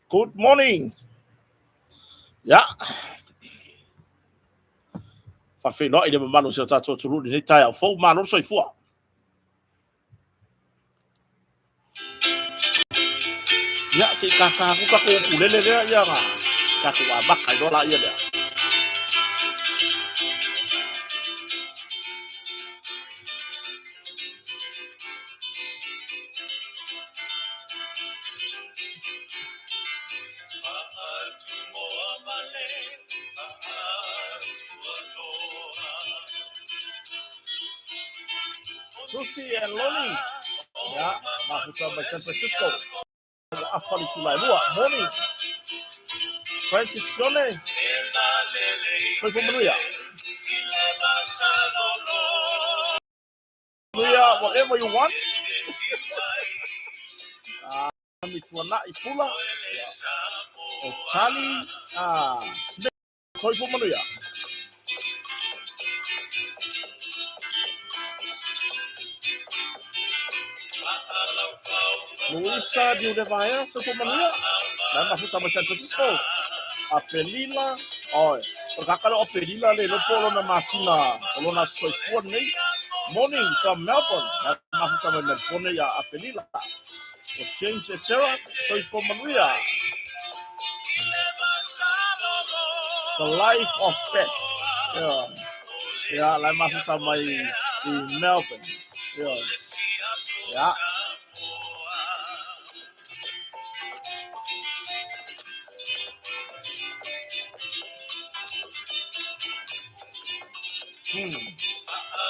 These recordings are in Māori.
Good morning. Ya. Fa fe no ide manu se tato tulu ni tai fo manu so ifua. Ya si kaka ku ka ku ulele ya nga. Ka ku abak kai do la ya dia. Susie and Lonnie. Ya, mafuta by San Francisco. Afali tulai lua. Morning. Francis Yone. Soy from Manuya. Manuya, whatever you want. Mituana Ipula. Charlie Smith. Soy from Manuya. Luisa de Udevaia, Soy from Manuya. Mafuta by San Francisco. Apelila. Oh, kakalo apelila le lo polo na masina. Polo na soy fuone. Morning from Melbourne. Mafuta by Melbourne ya apelila. James Sarah, soy from Maria. The life of pets. Yeah, like mafuta my in Melbourne. Yeah.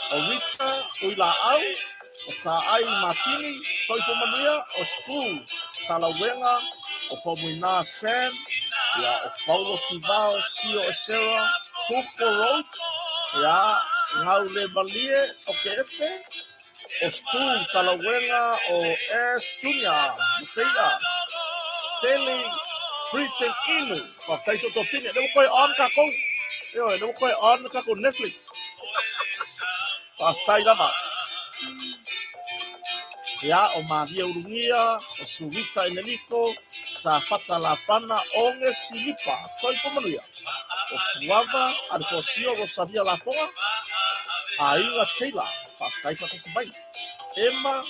Orita, Uila Au, Ta'ai Martini, soy from Maria, o Stu, Talawenga, o Fomina Sam, yeah, o Paulo Tibao, Sio Sarah, Hugo Road, yeah, Raule Balie, o Kefe, o Stu, Talawenga, o S. Junior, Museia, Tele, Fritzen Inu, o Taiso Topini, não foi on kako, não foi on kako Netflix. Tai lama. Ya, o Maria Urungia, o Suvita Eneliko, sa fata la pana, onge silipa, soy Manuya. O Kuava, Alfosio, Rosaria La Poa, Aila Taylor, Tai Fakasibai. Emma,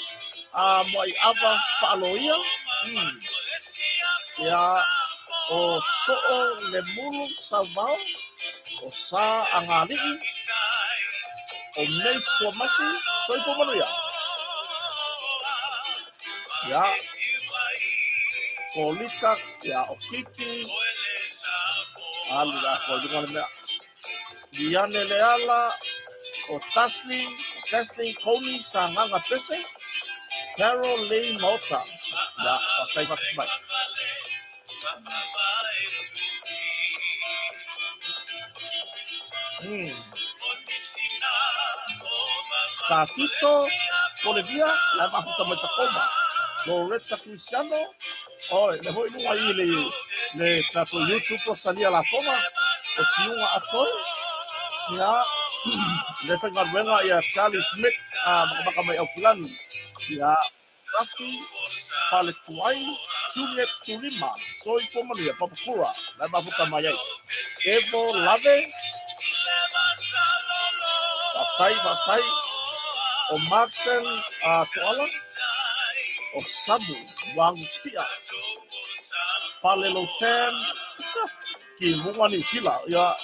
Moai Ava Faloia, ya, o Soo Lemulu Savao, o Sa Angali, o Mei Somasi, soy Manuya. Ya, Polita, ya, o Kiki, Alida, o Jumana, Diane Leala, o Tasling, Koni, Sanganga Pese, Carol Lane Mota, ya, Tai Fakasibai. Tafito, Bolivia, la mafuta Tacoma, Loretta Cristiano, le voy a ir le trato YouTube por salir a la forma, o si un actor, ya, le fue Marvela y a Charlie Smith, baka may plan, ya, Rafi, Faletuay, Juliet Tulima, soy como ni Papakura, la mafuta Mayay, Evo Lave, Batay, o Maxen Tuala, o Sabu, Wang Tia, Fale Loten, Ki Mungani Sila, ya,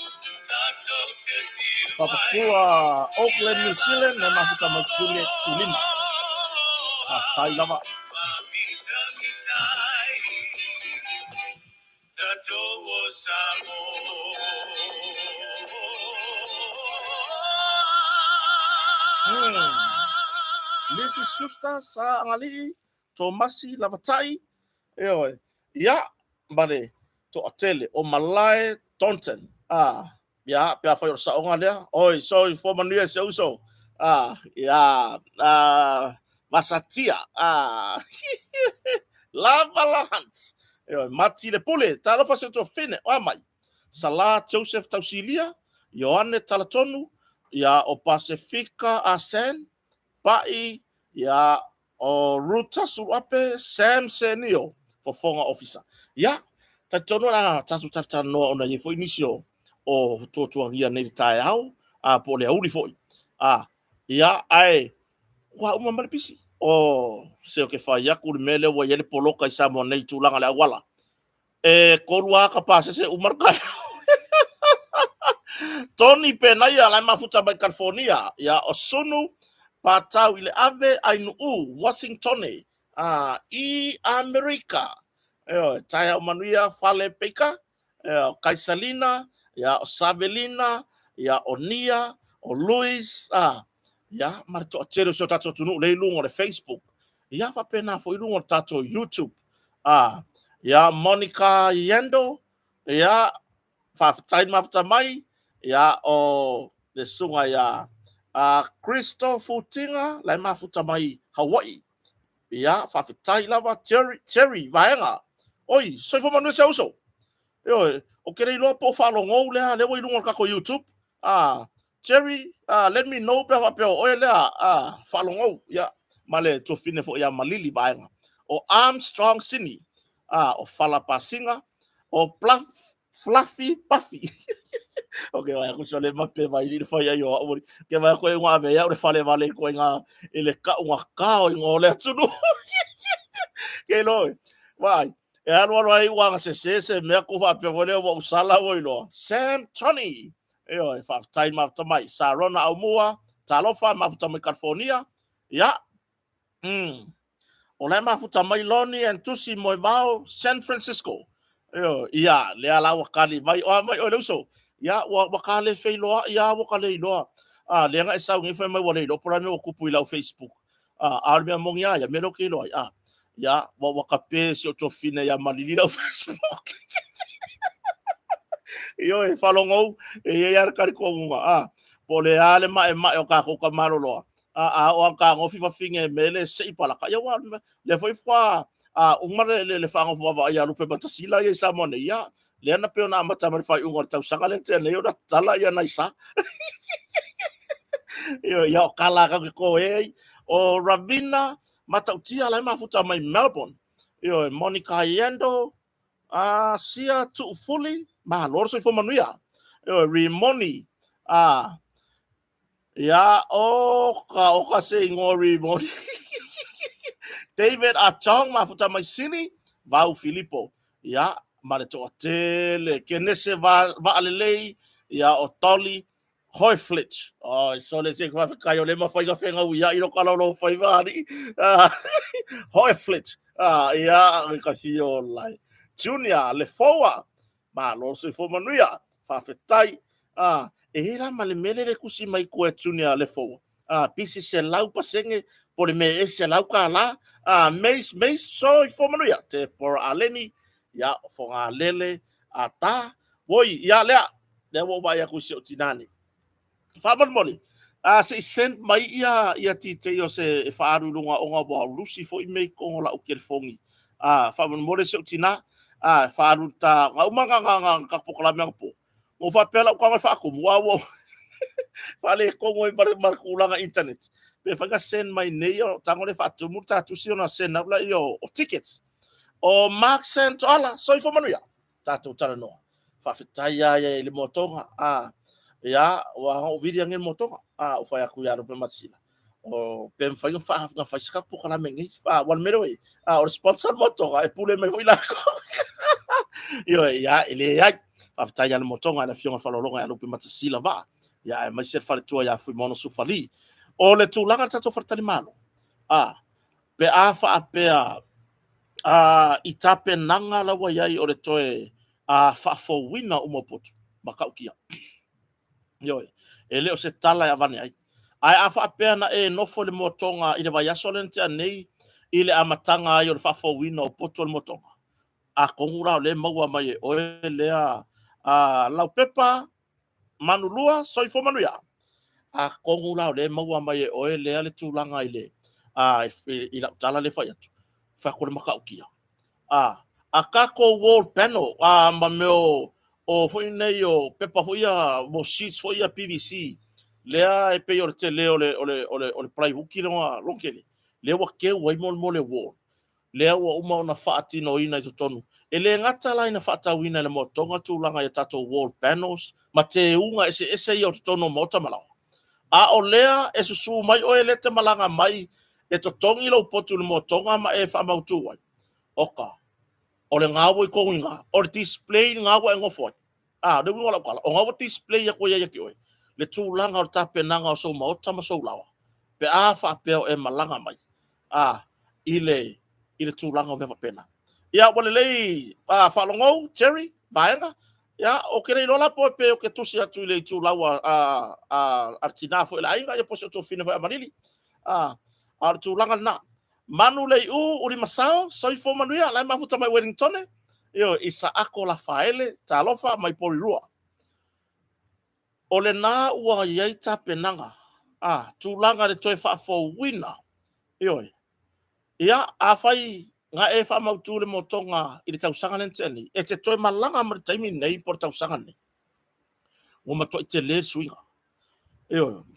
Papua, Auckland, New Zealand, na mafuta Juliet Tulima, Batay lama. Lisi Susta sa angali Tomasi Lavatai ya bale to atele o malai tonten ya pia fa sa onga dia oi so for manuia se uso ya masatia lava la hunt mati le pule talo fa se to fine o mai Sala Joseph Tausilia Yohane Talatonu ya o Pacifica Asen Pai ya o Ruta Suape Sam Senio for former officer. Ya tono la tatu tata no ona ye foi nisio o totuangia nei tai au a po le uri foi ia ai wa uma malpisi o se o ke fai aku mele wa yele poloka i samo nei tulanga le wala e kolua ka pasa se umarka Tony Penaya la mafuta ba California ya osunu patau ile ave ainu Washington i Amerika taya manuia fale peka Kaisalina ya Savelina ya Onia o Luis ya marto atero so tato tunu le lungo le Facebook ya fa pena fo lungo tato YouTube ya Monica Yendo ya fa time after mai ya o le sunga ya Crystal Futinga la mafuta mai Hawaii ya fa tai lava Terry vaenga oi so fo manu se uso yo o kere lo po fa lo ngou le wo ilungo ka ko YouTube Terry let me know pe pe o le fa lo ngou ya male to fine fo ya malili vaenga o Armstrong Sini o fala pasinga o Fluffy Puffy okay, vai ku sole mape vai ni fa ya yo ke vai ko nga ve ya o fale vale ko nga ele ka nga ka o ngole tsunu ke lo vai e anu ai wa se me ko va pe vole wa usala wo lo Sam Tony e fa time after mai Sarona Aumua talofa mafuta mai California ya o le mafuta mai Loni and Tusi moi bao San Francisco ia le ala wakali mai o le uso ya wakale feiloa ya wakale loa le nga isa ngi fe mai wale lo por no kupu ila Facebook arme mongia ya melo ke lo ya wakape si o tofine ya malili la Facebook yo e falongo e ya kar ko nga pole ale ma o ka ko malo lo o ka ngo fifa finge mele se ipala ka ya wa le foi fwa umare le fango fwa ya lupe batasila ya samone ya le na pe na mata mar fai ungor tau sanga le tele yo tala ya naisa yo ya kala ka ko o Ravina mata utia la mafuta mai Melbourne yo Monica Yendo sia tu fully ma lor so fo manuia yo Rimoni ya o ka se ngori Rimoni David Achong mafuta mai Sini Vau Filippo ya mare to tele kenese va alelei ya o Toli Hoiflitch so le se va ka yo le ma fai ga fenga ya ilo kala lo fai vari Hoiflitch ya ka si yo lai Junior le foa ma lo se fo manuia fa fetai era male mele le kusi mai ko Junior le foa pisi se lau pasenge por me ese lau kala mais so fo manuia te por aleni ya fo lele ata woi ya le wo ba ya ku si tinani fa moni se sent mai ia ti te yo se fa aru lunga onga bo lusi fo i me ko la o ke fongi fa moni se tina fa aru ta umanga ka pokla me po o fa pela ko fa ko wo fa le ko mo mar kulanga internet pe fa ga send mai nei yo tango le fa tu muta tu si ona send na yo tickets o Mark Santola so fo manuia tato tara no fa fitaya ya le motonga ya wa o vidia ngin motonga o fa ya ku ya ro pe matsila o pe fa fa ska po kala mengi fa wan mero o sponsor motonga e pule me foi la ko yo ya ile ya fa fitaya le motonga na fiona fa lo longa ya ro pe matsila va ya mai ser fa tu ya fu mono su fali o le tu langa tato fa tani malo pe fa pe i tape nanga la wa yai o le toe fafo wina umopotu makaukia yo e leo se tala ya vane ai afa apea na e nofo le motonga i le vai aso le ntea nei i le amatanga ai o le fafo wina o poto le motonga kongura o le maua mai o e lea lau pepa manulua soifo manuia kongura o le maua mai o e lea le tūlanga i le i la tala le fai atu whakore makaukia kako wall panel ma meo o foi nei o pepa foi mo sheets foi PVC lea e pe o te leo le plywood no lonkele le wa ke wa mo le wall lea wa uma na faati no ina i tonu Ele ngata lai na whaatawina le motonga tūlanga i tato wall panels, ma te unga ese i o tono mota malawa. A o lea e susu mai o ele te malanga mai e to tongi lo potu le motonga ma e whamautu wai. Oka, o le ngawo i kohinga, o le display ngawo e ngofoi. Le wala kala, o ngawo display ya koia yaki oi. Le tūlanga o tape nanga o so maota ma so lawa. Pe a whaapeo e malanga mai. Ile tūlanga o mewa pena. Ia wale lei whalongou, Terry, vaenga. Ia, o kere lola po pe o ke tusi atu le tu lawa artina fo ila inga ia po se to fine fo amanili. Ar tu langa na. Manu le uri masao, soi fo manuia, lai mafuta mai Wellington. Io isa ako la faele, talofa mai porirua. O le na ua yaita penanga. Tu langa le toi fa fo wina. Io, ia, a fai nga e fa mautu le motonga i le tausanga nenteni e te toi malanga ma taimi nei por tausanga nei o ma toi te le swinga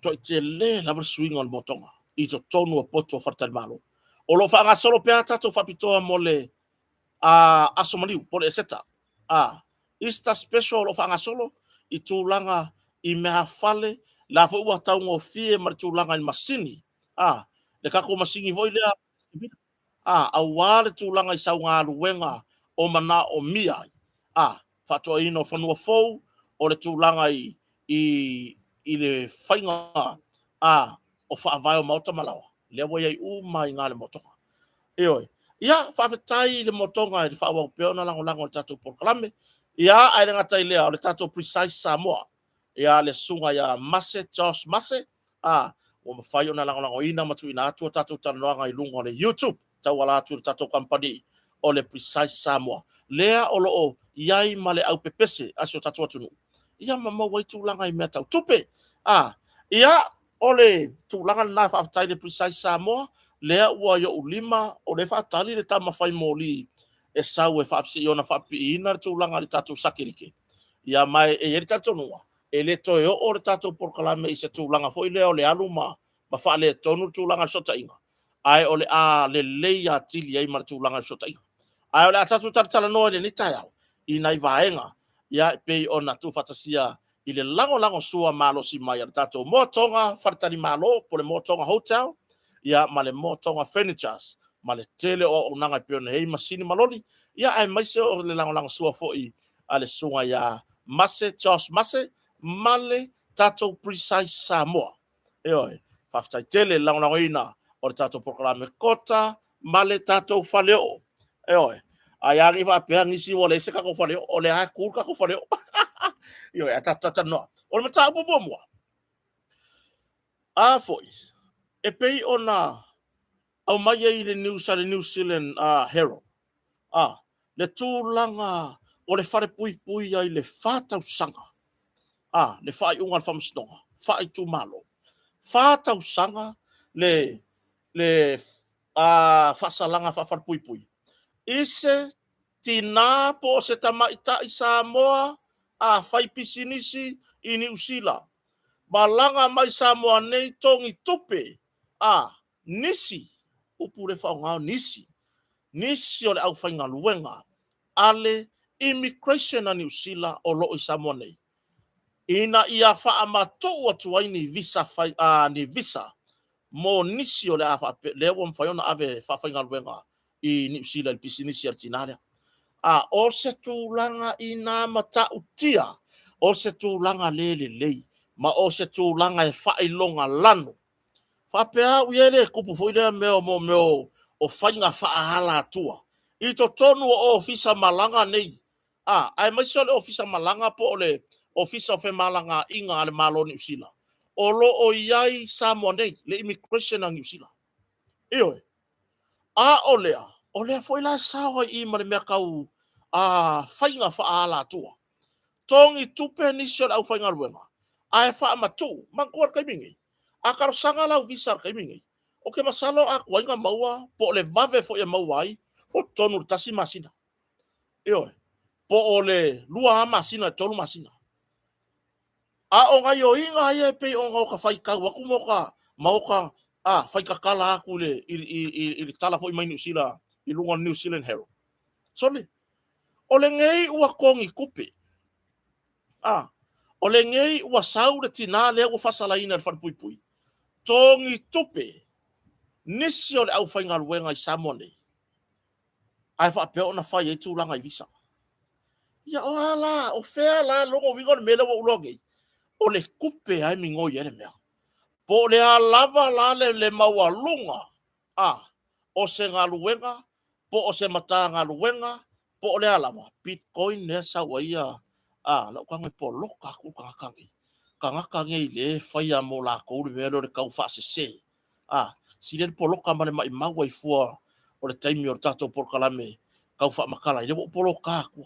toi te le la swinga le motonga i to tonu o poto fartal malo o lo fa nga solo pe ata to fa pitoa mole asomaliu por e seta ista special o fa nga solo i tūlanga i mea fale la fo ua taungo fie ma tūlanga i masini le kako masingi voi lea au wale tūlanga i sau ngā ruenga o mana o mia. Whatoa ino whanua fau o le tūlanga i le whainga o whaavai o mauta malawa. Lea wai ai mai ngā le motonga. Eoi, ia whawhetai le motonga i le whaawau peona lango le tatou porkalame. Ia ai le ngatai lea o le tatou Precise Samoa. Ia le sunga ia Mase, Josh Mase. O mawhai o na lango ina matu ina atua tatou tananoanga i lunga o le YouTube. Tau ala atu tatou company o le Precise Samoa. Lea o loo iai ma le au pepese asio tatou atunu. Ia mamau wai tūlanga i mea tau tupe. Ia o le tūlanga na whaafatai le Precise Samoa. Lea ua yo ulima o le whaatali le tama whai mōli e sau e whaapsi i ona whaapi ina le tūlanga le tatou sakirike. Ia mai e eri tatou nua. E le toi o le tatou porkalame i se tūlanga fo i lea o le aluma ma wha le tonu tūlanga sota inga. Ai o le leia tili ai martulanga sota inga. Ai o le atatu tartala noa le nitai au. I nai vaenga. Ia pei o na tu fatasia i le lango sua malo si mai al tatou motonga fartari malo po le motonga hotel. Ia ma le motonga furnitures. Ma le tele o unanga pione hei masini maloli. Ia ai maise o le lango sua foi a le sunga ia Mase, Josh Mase, male tatou Precise Samoa. Eoi, whaftai tele lango ina. O le tatou proklame kota, ma le tatou whaleo. Eoi, ai ari whapea ngisi o le se kako whaleo, o le hai kūr kako whaleo. Ioi, a tatata noa. O le mataa bobo mua. Foi, e pei o na, au mai e le New Zealand Herald. Le tūlanga o le whare pui ai le whātau sanga. Le whai unga le whamasnonga, whai tū malo. Whātau sanga, le whasalanga whawharpuipui. Ise tina po se tamaita i Samoa whai pisinisi i New Zealand. Malanga mai Samoa nei tongi tupe nisi upure whaongao nisi. Nisi o le au whainga luenga ale immigration na New Zealand o lo i Samoa nei. Ina ia whaamatu atu ai ni visa ni visa. Mo nisi o le afa le won faiona ave fa fainga luenga i New Zealand pisinisi artinaria. O se tūlanga i nā mata utia, o se tūlanga lei, ma o se tūlanga e whailonga lano. Whapea uiere kupu fuilea meo o whainga whaahala atua. I to tonu o ofisa malanga nei. Ai maise o le ofisa malanga po o le ofisa o malanga inga ale malo New Zealand. O lo o iai Samoa nei, le immigration na New Zealand. Ioi. O lea foi la sawa i mare mea kau whainga whaala atua. Tongi tupe nisi o au whainga ruenga. Ai wha matu, mangkuar kaimingi. A karosanga lau visar kaimingi. O ke masalo a wainga maua, po le vave fo ia mauai, o tonu tasi masina. Ioi. Po o le lua masina, tonu masina. O ngai o inga ia pe o ngau ka whaikau, waku moka, mauka, whaikakala aku le, i tala fo i mai New Zealand, i lunga New Zealand Herald. Soli, O le ngei ua kongi kupe. O le ngei ua sau le tina le ua fasalaina le whanpuipui. Tongi tupe. Nisi o le au whainga luenga i Samoa ai whapeo na whai e tūlanga i visa. Ia o ala, o whea la longo wingo le mele wa ulongi. O le kupe ai mingo i ene mea. Po le a lava la le maua lunga. O se ngā luenga, po o se mata ngā luenga, po o le a lava. Bitcoin ne sa wa ia. La ukangai po loka ku kangakangi. Kangakangi i le whaia mo la kou le velo le kau wha se se. Si le po loka mane mai maua i fua o le taimi o le tatou porkalame kau wha makala. I le po loka ku.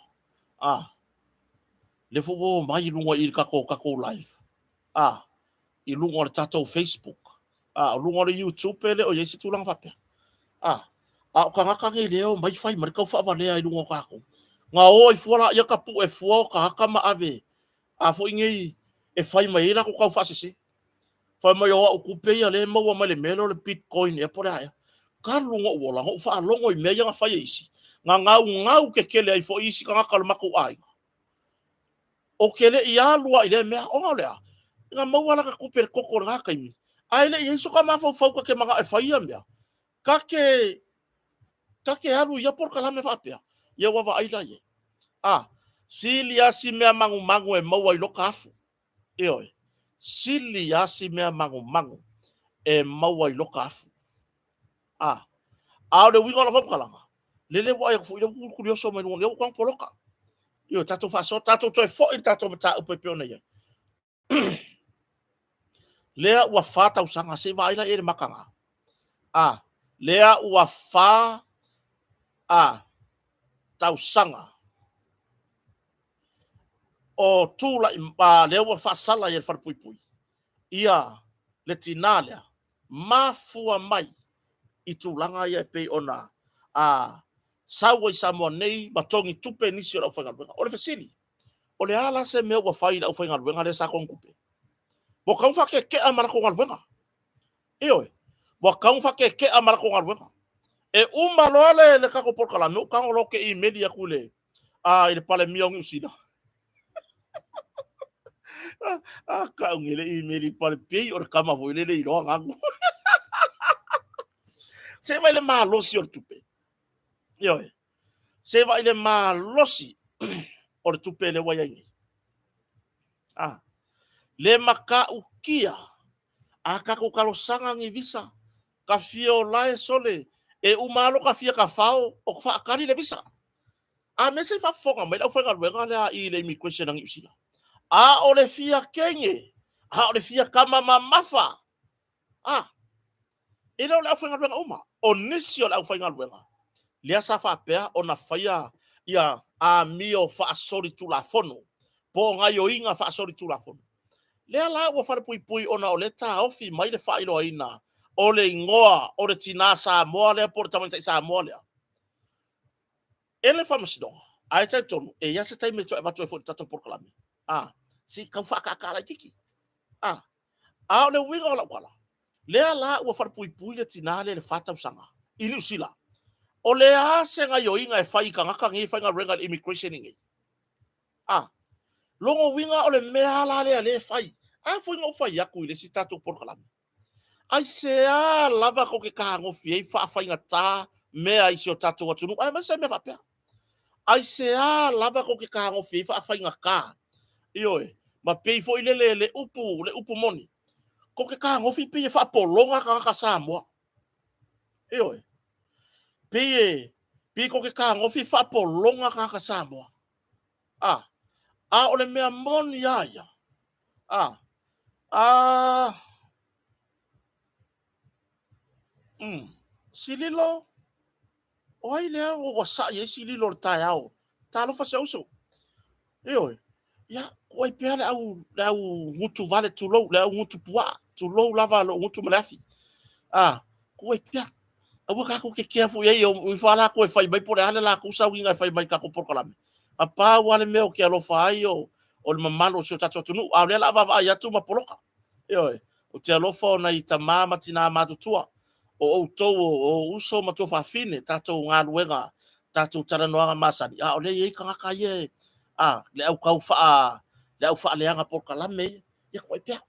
Le fo mai lunga i kako live. I lunga o le tatou Facebook. O lunga o le YouTube le o yesi tūlanga whapea. O kangakangi leo mai whai mare kau wha walea i lunga o kako. Ngā o i fuala ia ka pu e fua o ka haka ma ave. Fo ingei e whai mai ira ko kau wha sese. Whai mai o au kupe ia le maua mai le melo le Bitcoin e pore aia. Ka lunga o la ho wha longo i mea ia whai isi. Ngau ke kele ai fo isi ka ngaka le mako ai. O kele i alua i le mea o ngau lea. Ngā maua la ka kupe le koko le haka imi. Ai le i hiso ka mafau fauka ke mga e whai ia mea. Ka ke alu ia por kalame whapea. Ia wawa aila ye. Sili asi mea mangu e maua i loka afu. Eoi. Sili asi mea mangu e maua i loka afu. Ao le wingo la whapkalanga. Lele wa e kufu i le kurioso mai nunga. Leo kwang poloka. Io tato faso, tato toi fo i tato mata upe peona ye. Lea ua fata usanga se va aila e le makanga. Lea ua fa tau sanga. O tula lea ua fa sala ye wharpuipui. Ia le tinalea mafua mai i tūlanga ia pe ona saua i Samoa nei matongi tupe nisi o la uwhainga luenga. O le fesili. O le ala se mea ua whai la uwhainga luenga le sa kongupe. Mo kaun whake ke a marako ngā luenga. Eoi. Mo kaun whake ke a marako ngā luenga. E umaloa le kako porkala. Meu kaun loke i meli aku le. I le pale miong usina. Kaun ele i meli pale pei o le kama vo ele i roa ngangu. Se vai le malosi o le tupe. Eoi. Se vai le malosi o le tupe le waiangi. Le maka ukia. Kako kalosanga ngi visa. Ka fio lae sole. E umalo ka fia ka fao. O ka akari le visa. Me se fa fonga mai. Lau whainga luenga lea i le immigration nangi usila. O le fia kenge. O le fia kama mamafa. E leo lau whainga luenga uma. O nisi o lau whainga luenga. Lea sa wha pea o na whaia ia mio wha asori tu la fono. Po ngai o inga wha asori tu la fono. Lea la ua whare pui ona o le ta ofi mai le whailo aina. O le ingoa, o le tina Samoa lea, po le tamanita Samoa lea. E le whamasidonga. Ai tai tonu, e ia se tai me to e watu e fo tato porkalami. Si kau whakakala kiki. O le winga o la wala. Lea la ua whare pui le tina le whatau sanga. Ini usila. O le ase ngai o inga e whai ka ngaka ngi whainga renga le immigration ingi. Longo winga o le mea la le whai. Fo inga o whai aku i le si tato porkalami. Ai se lava ko ke kango fie fa whainga tā mea isi o tato watunu. Ai mai se me whapea. Ai se lava ko ke kango fie fa whainga kā. Ioe. Ma pei fo i le upu moni. Ko ke kango fie pei e wha polonga ka Samoa. Ioe. Pei ko ke kango fie wha polonga ka Samoa. O le mea moni aia. Sililo. O ai lea o wasa ye sililo le tai au. Talo fa sauso. Eoi. Ya, oi pea le au ngutu vale tulou, le au ngutu pua, tulou lava lo ngutu malafi. Ko pea. Au ka ko ke kefu ye o fala ko fai mai por ale la ko sa winga fai mai ka ko por kalame. Pa wale me o ke alo fai o le mamalo so tatu tunu. Le lava ya tu ma poloka. Eoi. O te alofa na i tamama tina matutua. O uso ma to fa fine tato ngā luenga tatu tara noanga masani ole ye kanga kaye le au kau fa le anga por kalame ya ko pia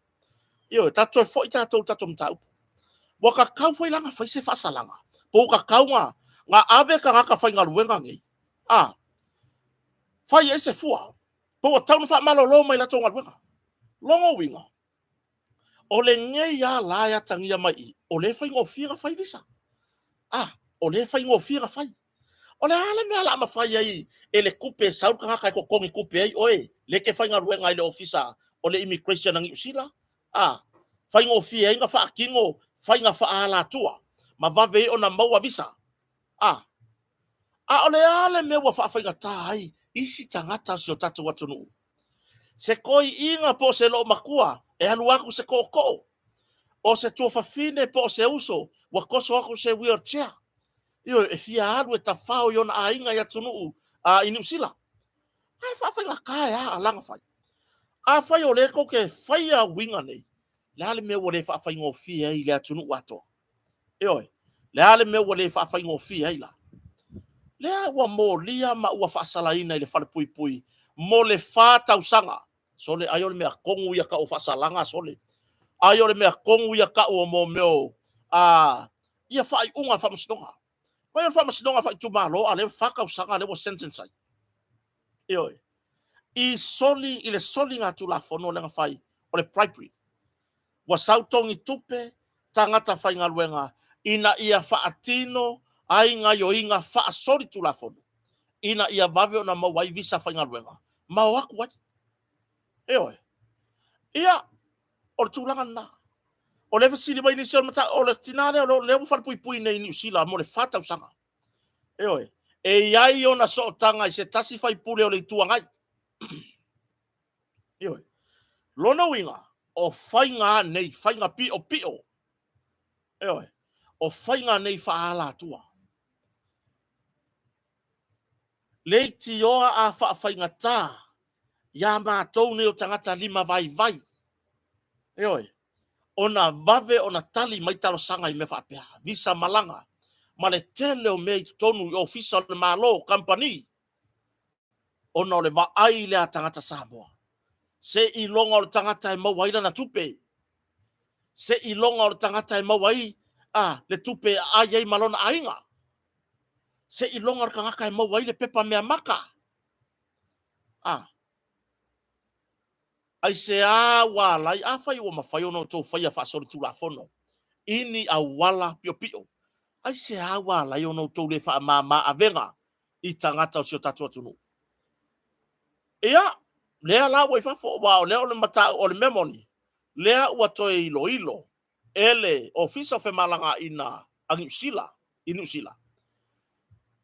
yo tatu fo tatu mtau waka kau foi langa fai se fa salanga po ka kau nga ave kanga ka fai ngaluenga ngi fai ese fua po tau fa malolo mai la tonga luenga longo winga ole nge ya la ya tangia mai ole fai ngo fira fai visa ole fai ngo fira fai ole ale me ala ma fai ai ele kupe sau ka ka ko kongi kupe ai oe le ke fai ngaluenga ile ofisa ole immigration ngi usila fai ngo fia nga fa kingo fai nga fa ala tua ma vave ona maua visa ole ale me wa fa fai nga tai isi tangata sio tatu watu nu se koi inga po se lo makua e halu aku se koko o se tuofa fine po se uso wa koso aku se wheelchair io e fia alu e tafao yon a inga ya tunu ini usila ai fa fai nga kaya alanga fai fai ole ko ke fai a winga nei le ale me wole fa fai ngo fia i le tunu wato le ale me wole fa fai ngo fia i la le wa mo lia ma ua fa salaina i le fa pui pui mo le fa tausanga so le ayo me kongu ya ka o fa salanga so le ayo le me kongu ya ka o mo meo ia fa i unga fa mstonga ma ia fa mstonga fa tumalo ale fa ka usanga le wo sentence ai i soli ile soli nga tu la fono le fai o le bribery wa sautongi tupe tangata fai ngaluenga ina ia fa atino ai nga yo inga fa soli tu la fono ina ia vave na mawai visa fai ngaluenga ma waku wai ia o tulanga na o le fasili mai ni se mata o le tinale o le fa pui pui nei ni sila mo le fata usanga ai ona so tanga i se tasi fai pule o le tuangai lona winga o fainga nei fainga pio o fainga nei fa ala tua leiti oa a fa fainga ta ya ma tou ne o tangata lima vai ona vave ona tali mai talo sanga i me fa pea visa malanga ma le tele o me tonu i official malo company ona le va ai le tangata Samoa se i longa o tangata e mawaila na tupe se i longa o tangata e mawai le tupe ai malona ainga se i longa o kangaka e mawai le pepa mea maka ai se walai fai o mafai ono to fai a fa so tu la fono ini a wala pio ai se walai ono to le fa mama avenga i tangata o sio tatu atunu lea la wa fa fo wa lea o le mata o le memoni lea ua toe ilo ele office of malanga ina angusila inusila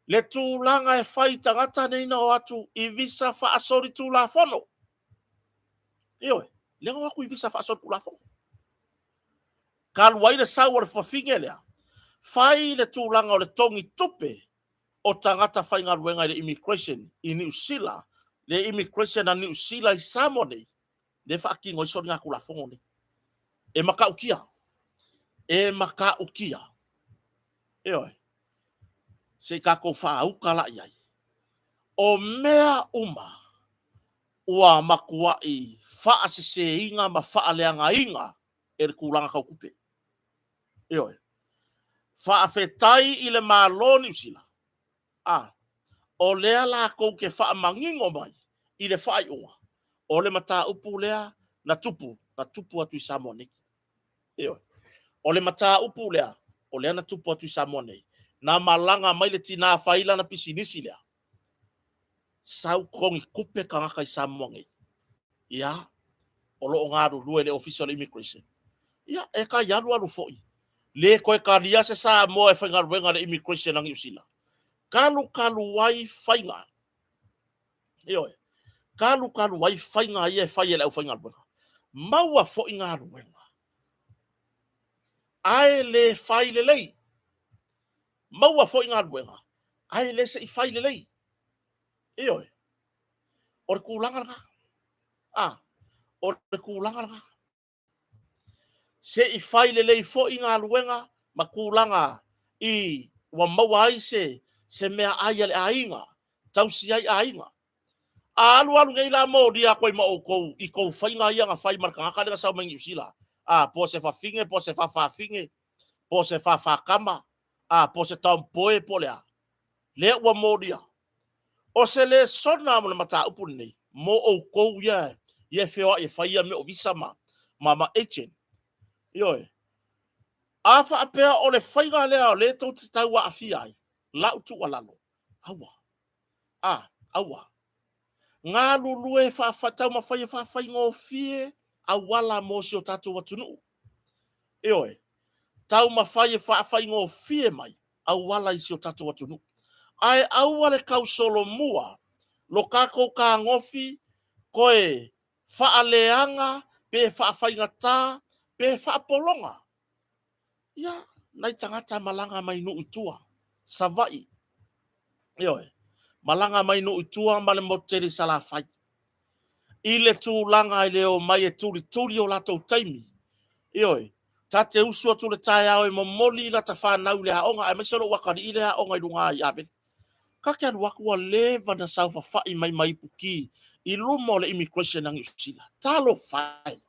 le tulanga e fai tangata nei na watu i visa fa asori tu la fono le wa ku i visa fa asori tu la fono kal wai le sawa fa fingela fai le tulanga o le tongi tupe o tangata fai ngaruenga le immigration inusila le immigration na New Zealand i Samone le fa ki ngoi so nga kula fone e maka ukia se ka ko fa u kala yai o mea ua makua i fa asise inga ma fa aleanga inga e kulanga ka kupe fa afetai ile malo New Zealand o lea la ko ke fa mangingo mai i le fai unga o le mata upu lea na tupu atu i Samone o le mata upu lea o lea na tupu atu i Samone na malanga mai le tina faila na pisinisi lea sau kongi kupe kangaka i Samone o lo ngaru lue le official immigration e ka yalu alu foi le koe ka lia se Samoa e whaingaruenga le immigration ang iusila kalu wai fainga kalu wai fainga ia fai ele au fainga ruenga maua fo inga ruenga ai le fai le lei maua fo inga ruenga ai le se fai le lei o kulanga o kulanga se i fai le lei fo inga ruenga ma kulanga i wa maua ai se se mea ai le ainga, tau si ai ainga. Alu ngai la mo dia ko ma o ko I ko fainga ia nga fai marka ka sa mangi usila. Po se fa finge, po se fa finge, po se fa kama, po se tampoe po lea. Le wa mo dia. O se le sona mo mata upu nei, mo o ko ia, ia feo e fai me o visa ma echen. Yo. Afa apea o le fainga lea o le tau te tau wa afiai. La utu walalo. Awa. Awa. Ngā lulue whaafatau ma whai ngō fie a wala mo si o tātou watunu. Tau ma whai ngō fie mai a wala I si o tātou watunu. Ai aua le kau solo mua lo kako ka ngofi koe whaaleanga pe whaafai ngata pe whaapolonga. Ia, nai tangata malanga mai no utua. Savai. Malanga mai no utua ma le moteri sala fai. I le tūlanga I leo mai e turi o latou taimi. Tate usua tu le tae au e momoli la ta whanau le haonga e mesero wakari I le haonga I runga I aven. Kake anu wakua leva na saufa fai mai puki I lumo le immigration ang usila. Talo fai.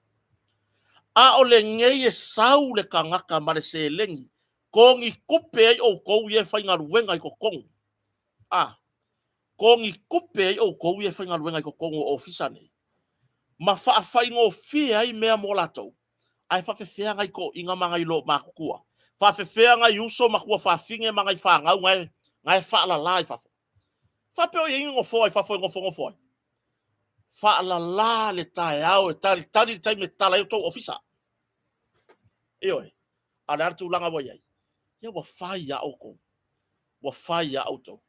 A o le ngei e sau le kangaka ma le se lengi. Kongi kupe ai o kou ye whai ngaruenga I kokong. Kongi kupe ai o kou ye whai ngaruenga I kokong o ofisa nei. Ma whaafai ngō fia ai mea mo latou. Ai whawhewhea ngai ko inga mangai lo makukua. Whawhewhea ngai uso makua whawhinge mangai whangau ngai whaala lai whafo. Whapeo I ingo fōi whafo. Whaala la le tae au e tari tai me tala i tō ofisa. Ale artu langa wa iai. Ia wa whai ya oko. Wa whai ya auto.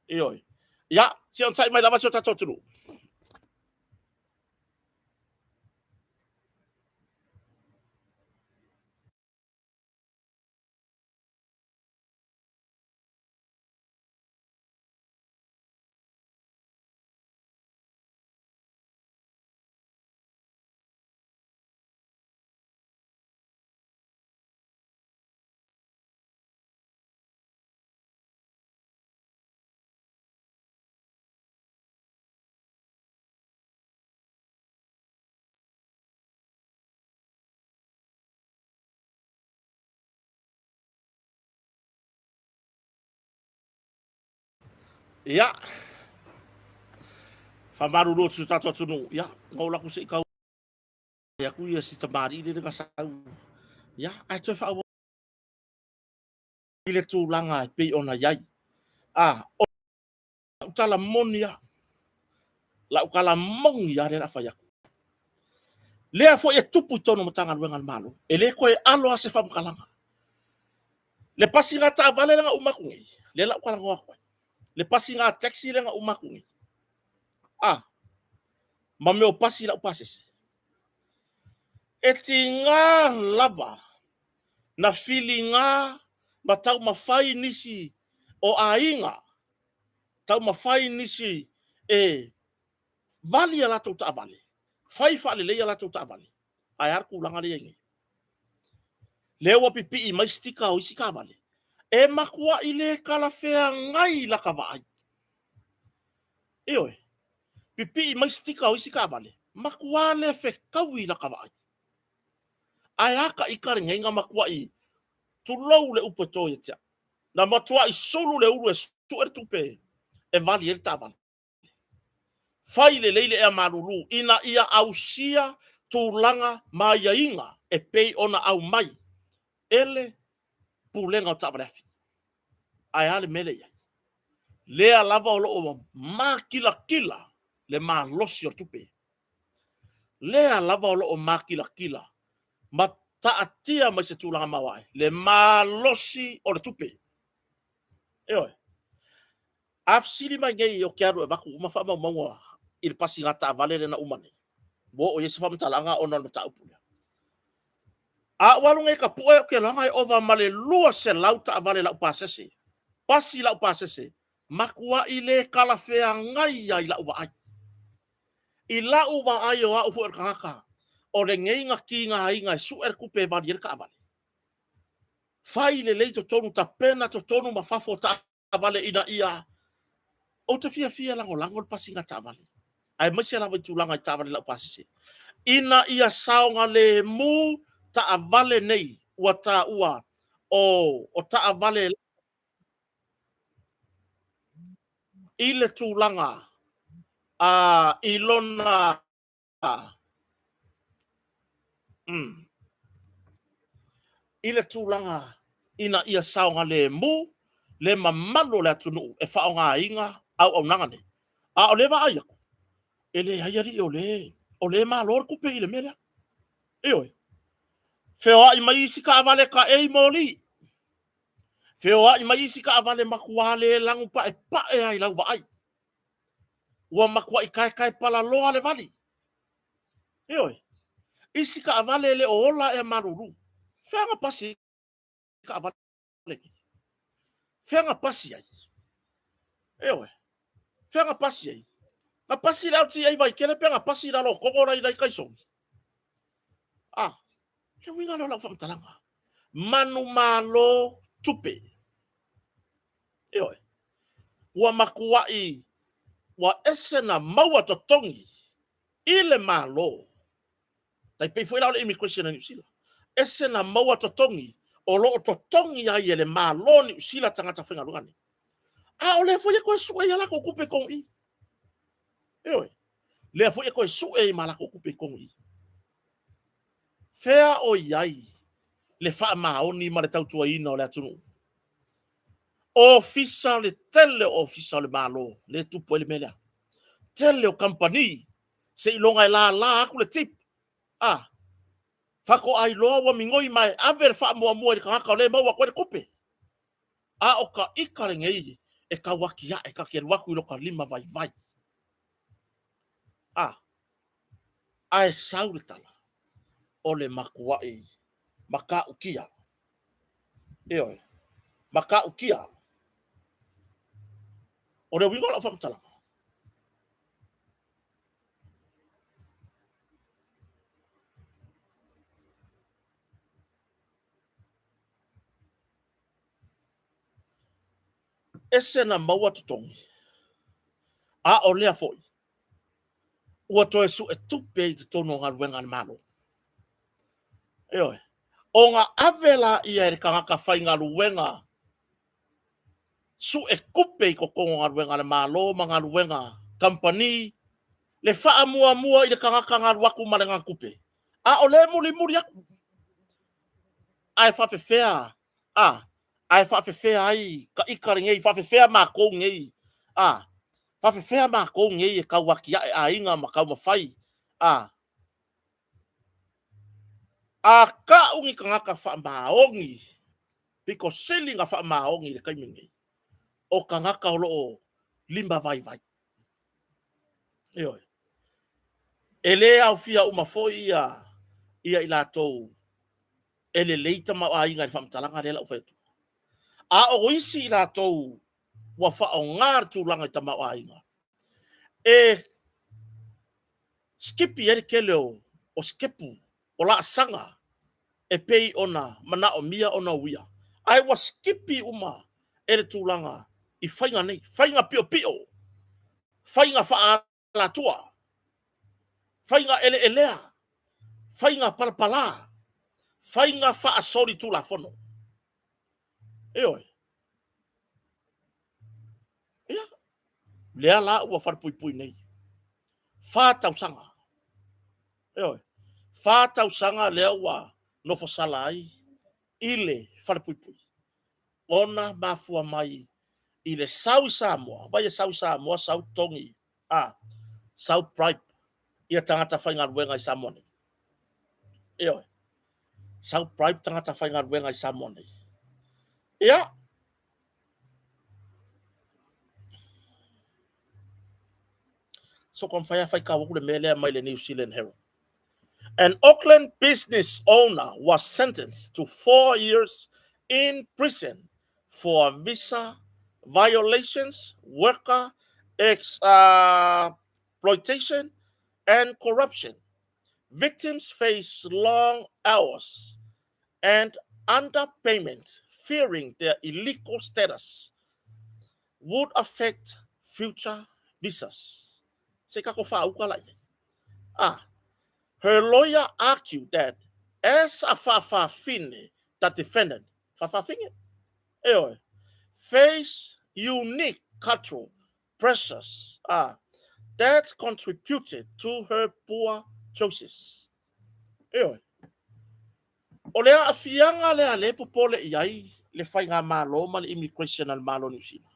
Ia, si on tai mai lama si o tatou tunu. Ia. Whamaru lo tu tatou tunu. Ia, ngau laku se ikau. Ia ku ia si tamari le nga sau. Ia, ai toi whaawa. I le tūlanga e pei ona iai. O utala monia. La ukala mongi ya rera whai aku. Lea fo e tupu tono matanga ruenga malo. E le koe alo ase whamkalanga. Le pasi ngā tā vale nga umakungi. Le la ukala ngoa koe. Le pasi ngā taxi le nga umakungi. Ma meo pasi la upasese. E ti ngā lava. Na fili ngā. Ma tau mawhai nisi. O ainga. Tau mawhai nisi. Vali ala tau ta vale. Fai fale le ala tau ta vale. Ai arku langa le yengi. Lewa pipi I mai stika o isi ka vale. E makua I le kalafea ngai la ka vai. Pipi I mai stika o isi ka vale. Makua le fe kaui la ka vai. Ai aka I kare ngenga makua I tulou le upo toia tia. Na matua I solu le uru e su tupe. E vali e ta vale. Fai le leile e maruru. Ina ia ausia tūlanga maia inga. E pei ona au mai. Ele pulenga o tawalefi. Ai ale mele iai. Lea lava o loo ma kila. Le ma losi o tupe. Lea lava o loo ma kila. Ma taatia mai se tūlanga mawai. Le ma losi o le tupe. Afsiri mai ngai o kiaru e waku umawhama maunga. Il pasi ngata vale na umane. Bo o yesu famtalanga ona no taupuna. A walu ngai ka poe ke langa I ova male lua se lauta vale la upasese. Pasi la upasese. Makua I le kalafea ngai ya I la uwa ai. I la uwa ai o a ufu er kaka. O le ngeinga ki ngā inga su er kupe vali er ka vale. Fai le leito tonu ta pena to tonu mafafo ta vale ina ia o te fia lango pasinga tavale ai masi ala tu langa tavale la pasise ina ia saonga le mu ta vale nei ua ta ua o ta vale ile tu langa ilona ile tu langa ina ia saonga le mu le mamalo le atunu e faonga inga au nangane a o leva ai ele hayari o le malor kupe ile mele oi feo ai mai sika vale ka ei moli feo ai mai sika vale makuale langu pa e ai lau vai ua makua i kai pala loa le vali oi isika vale le ola e maruru fenga pasi ka vale fenga pasi ai oi fenga pasi ai ma pasi la ti ai vai kele penga pasi la lo kokora i kai so ke winga lo la fam talanga manu malo tupe oi ua makua i wa esena maua totongi ile malo tai pe foi la immigration ni usila esena maua totongi o lo totongi ai ele malo ni usila tangata fenga lungani o le foi ko su e ala ko kupe kon i oi le foi ko su e mala ko kupe kon i fea o iai le fa maoni ma le tautua ina o le atunu ofisa le tele ofisa le malo le tupo le mele tele o company se ilonga la aku le tip fako ai loa wa mingoi mai aver fa mo le kaka le mo ko le kupe o ka ikare ngei e ka wakia e ka ke waku lo ka lima vai ai sauritala o le makuai maka ukia oi maka ukia o le wingo la famtala ese na maua tutongi o lea foi ua toe su e tupe i te tono ngā ruenga malo oi o ngā avela ia e kangaka whai ngā ruenga su e kupe i kokongo ngā ruenga le malo ma ngā ruenga company le faa mua i le kangaka ngā ruaku ma le ngā kupe o le muri aku ai whawhewhea ai whawhewhea ai ka ikari ngei whawhewhea mā kou ngei whawhewhea mā kou ngei e kau waki a inga ma kau mawhai ka ungi ka ngaka wha maongi piko sili nga wha maongi le kaimingi o ka ngaka o loo limba vai oi ele au fia umafoi ia i lātou ele leita ma a inga i whamtalanga le lau whaitu o isi i lātou wa wha o ngār tūlanga i tama a inga skipi eri keleo o skepu o la sanga e pei ona mana o mia ona uia ai wa skipi uma ere tūlanga i whainga nei whainga pio whainga wha la tua whainga elea whainga palapala whainga wha asori tūla whono oi lea la ua wharpui nei whātau sanga whātau sanga lea ua nofo sala ai ile wharpui ona mafua mai i le sau Samoa vai e sau Samoa sau tongi sau pride ia tangata whainga ruenga i Samoa nei sau pride tangata whainga ruenga i Samoa nei so kon whai ka wakule mele mai le New Zealand Herald. An Auckland business owner was sentenced to 4 years in prison for visa violations, worker exploitation, and corruption. Victims face long hours and underpayment, fearing their illegal status. would affect future visas. Se kako whauka lai. Her lawyer argued that as a whawhawhine, that defendant, whawhawhine, face unique cultural pressures that contributed to her poor choices. O lea afianga lea le popole iai le whainga malo ma le immigration al malo New Zealand.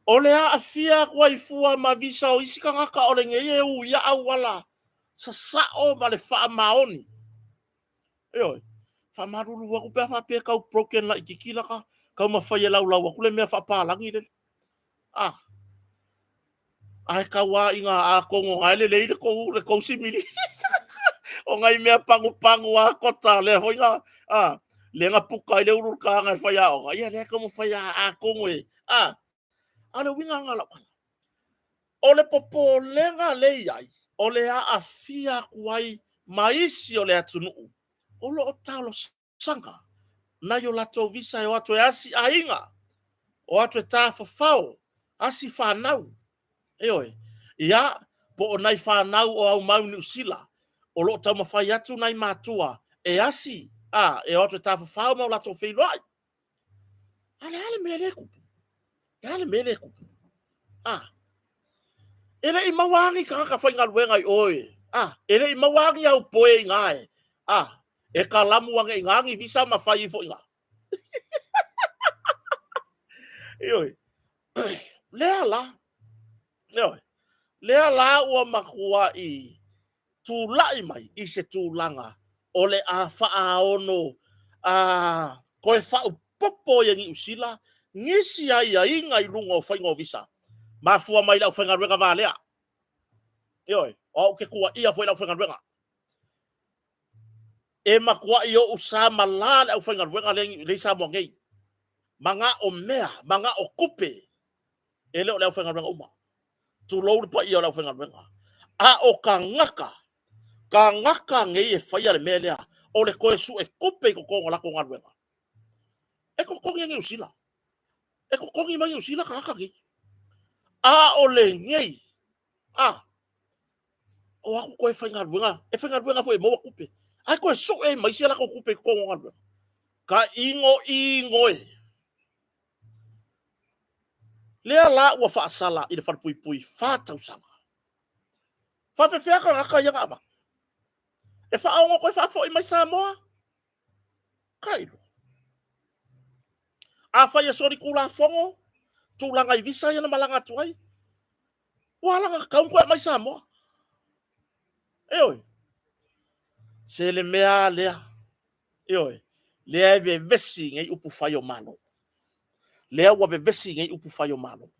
O lea afia waifua ma visa o isika ngaka o le ngeye u ia awala sa sao ma le wha maoni. Wha maruru waku pia wha pia kau broken la ikikila ka kau mawhai lau lau waku le mea wha pālangi le. Ai kawa inga a kongo ngai le leile le kou simili. O ngai mea pangu a kota le hoinga le nga puka le urur ka ngai whai a o ia le ka mo whai a kongo e ale winga ngala o le popo lenga le iai o le a afia kuai maisi o le atunu o lo o talo sanga na yo lato visa e watu e asi ainga o watu e tafa fao asi whanau ia po o nai whanau o au mau New Zealand o lo tau mawhai atu nai mātua e asi e watu e tafa fao mau lato whailoai ale mele kupu ale mele kupu ele I mawangi ka whainga ruenga I oe ele I mawangi au poe ngai e ka lamu wange ngangi visa mawhai fo inga lea la ua makua I tūlai mai I se tūlanga o le a whaaono koe whau popo i ngi usila ngisi ai a inga I runga o whainga o visa mafua mai lau whainga ruenga vālea o ke kua ia fo lau whainga ruenga e makua I o usama la lau whainga ruenga le sa mo ngei manga o mea manga o kupe e leo lau whainga ruenga uma tu lou pa I o lau whainga ruenga o ka ngaka ngei e whaia le mea lea o le koe su e kupe ko konga lako ngā ruenga e ko kongi ngi usila e ko kongi mangi usila ka haka ngi o le ngei o aku koe whainga ruenga fo e moa kupe ai koe su e maisia lako kupe ko konga ngā ruenga ka ingo lea la ua whaasala I le whanpui whātausanga whawhewhea ka ngaka ia ngā e whaongo koe whaafo I mai Samoa kairo a whai e sori kula whongo tūlanga I visa ia na malanga tuai walanga kaun koe mai Samoa se le mea lea lea ve vesi ngai upu whai o malo lea ua ve vesi ngai upu whai o malo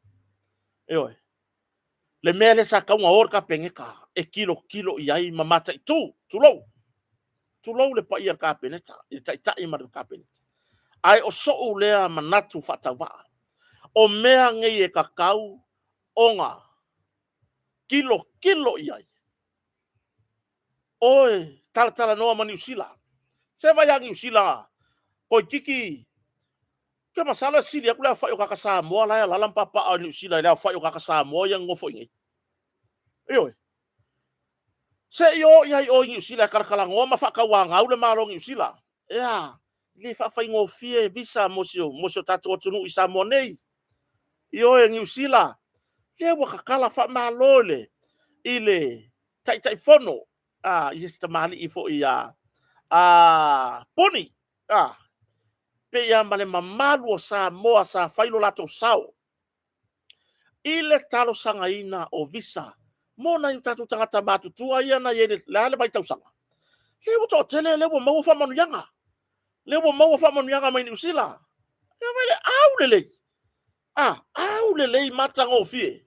le mea le sa kaunga orka pengeka e kilo I ai mamata I tu lou le pa ia ka peneta I tai ma ka peneta ai o so lea manatu whatawa o mea ngai e kakau onga kilo I ai tala noa ma New Zealand se vai New Zealand ko kiki ke masala sili aku la fa yo ka Samoa la lalam papa a New Zealand la fa yo ka Samoa yang ngofo ngi se yo ia o New Zealand kala ngoma fa ka wanga ule malo New Zealand le fa ngofie visa mosio tatu tunu I Samoa nei yo New Zealand le wa kala fa malole ile tai fono ista mali I fo ia poni pe ia male mamalu o Samoa sa failo lato sao ile talo sanga ina o visa mona I tatu tangata matutua ia na yele le vai tau sanga le to tele le mo fa manu yanga mai New Zealand ya vele au lele matanga o fie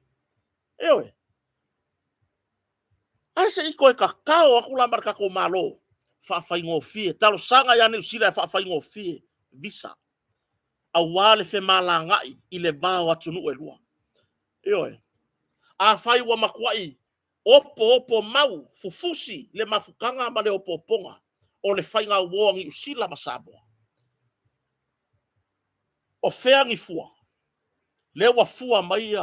ai se iko e kakao aku la marka ko malo fa ngofie talo sanga ya New Zealand fa ngofie visa awale fe malangai I le vao atunu e lua a fai wa makwai opo mau fufusi le mafukanga ma le opoponga o le whainga uoangi usila ma Samoa o whea ngi fua le wa fua mai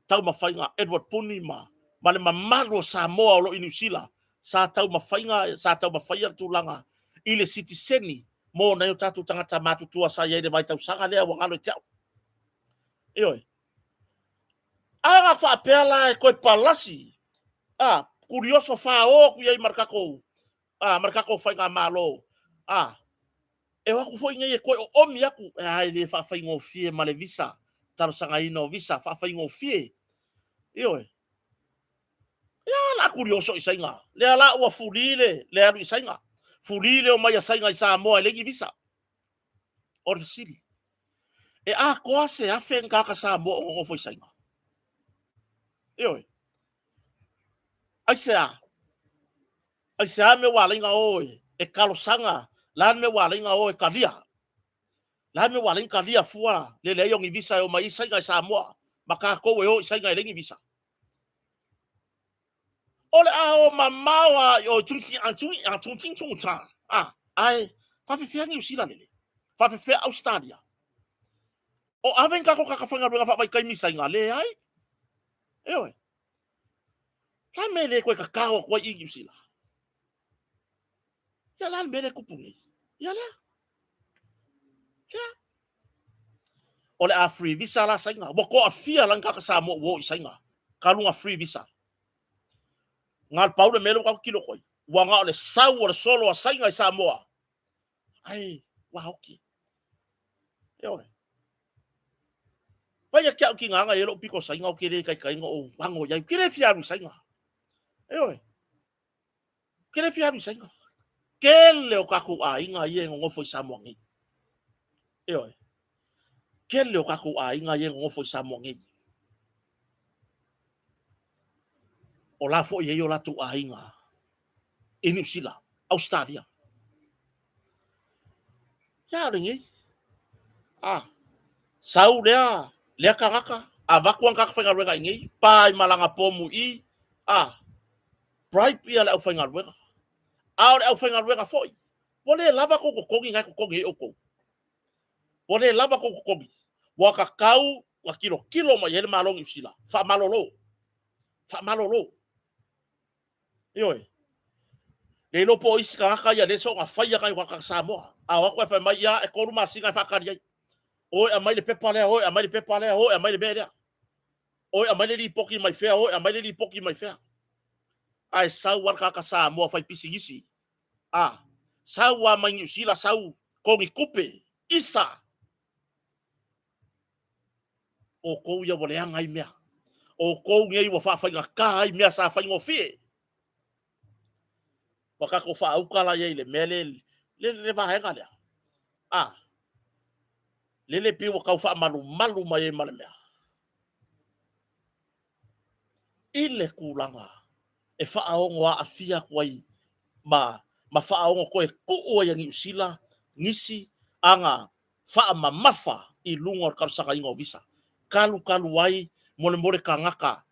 tau mafainga Edward Punima ma le mamalo Samoa o lo New Zealand sa tau mafaia tulanga i le citizeni mo na yo tatu tangata matutua sa ia le vai tau sanga lea wangalo tau ioi aga fa pela e koe palasi kurioso fa o ku ia markako fainga malo e wa ku foi ngai ko o mi aku ai le fa faingo fie ma le visa talo sanga ino visa fa faingo fie ioi la curioso isainga le ala ua fulile le alu isainga fulile o mai isainga i Samoa le gi visa or sili e ko se afen ka Samoa o fo isainga oi ai se me wala inga oi e kalo sanga lan me wala inga oi kalia lan me wala inga kalia fua le le yong i visa o mai isainga i Samoa maka ko e o isainga le gi visa ole o mamawa yo tunsi antunsi tunta ai fa fe New Zealand le fa fe Australia o aven ka ko ka fanga ruga fa mai kai misa ngale ai ewe la mele ko ka ko i New Zealand ya la mele ku pungi ya la ya ole a free visa la sainga bo ko afia lan ka sa mo wo sainga ka lunga free visa ngal paulo melo ka kilo koi wanga ole sau ole solo a sainga i Samoa ai wa hoki ewe Vaya kia ki nganga yelo piko sainga o kere kai ngo wango ya kere fiaru sainga ewe kere fiaru sainga kele o kaku inga ye ngo foi Samoa ngi ewe kele o kaku inga ye ngo foi Samoa ngi o la fo ye yo la tu inga e New Zealand Australia ya ringi sau lea kangaka avaku ang kakafenga ruega ngi pai malanga pomu i bribe ia le au fenga ruega le au fenga ruega foi pole lava ko kogi ngai ko kogi oko pole lava ko kogi wa kakau wa kilo ma yele malong usila fa malolo yoi le no po isi kaka ya le so nga faya kai wa Samoa wa ko fa mai ya e ko ruma singa fa kari oi amai le pepa le oi amai le pepa le oi amai le bere oi amai le poki mai fea oi amai le poki mai fea ai sau war kaka Samoa fai pisigisi sau wa mai usila sau ko ngi kupe isa o ko ia wole anga i mea o ko ngai wa fa nga ka i mea sa fa ngofi wa ka ko fa ukala ye le mele le va hanga le le pi wa ka fa malu mai male mea ile kulanga e fa aongo a afia kwai ma fa aongo ko e ku o yang usila ngisi anga fa mafa i lungo ka saka ingo visa kalu wai mole kangaka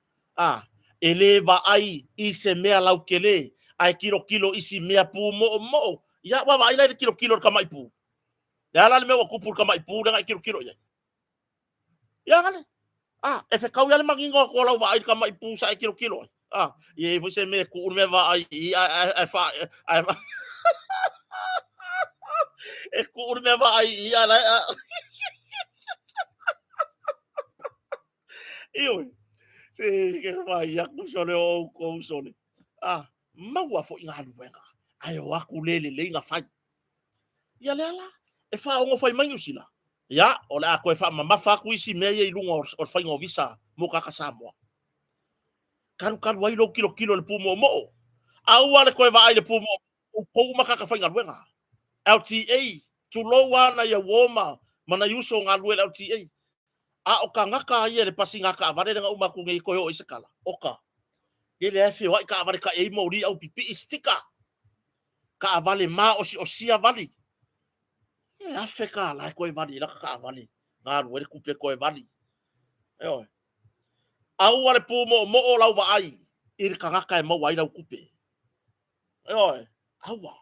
eleva ai i se mea lau kele ai kilo isi mea pu mo ya wa vai le kilo ka mai pu ya la me wa kupur ka mai pu dengan kilo ya ya kan e fe kau ya le mangingo ko lau vai ka mai pu sa kilo ye você me ku me vai ai fa e ku me vai ya la io que vai ya ku sole o ko sole maua fo inga luenga ai o aku le nga fai ya lela e fa o fai mai usila ya o la ko e fa mama fa ku isi me ye lungo o fai ngo visa mo ka Samoa kan wai lo kilo le pumo mo au ale ko e vai le pumo o ko ma ka fai nga luenga LTA tu lo wana ya woma mana yuso nga luel LTA o ka ngaka ia le pasinga ka vale nga uma ku ngai ko o isekala oka ele e wa ka vale ka e mori au pipi istika ka vale ma o sia vale e afeka la ko e vale la ka vale nga luel ku pe ko e vale au ale pu mo o lau va ai ir ka ngaka e mo wai lau kupe aua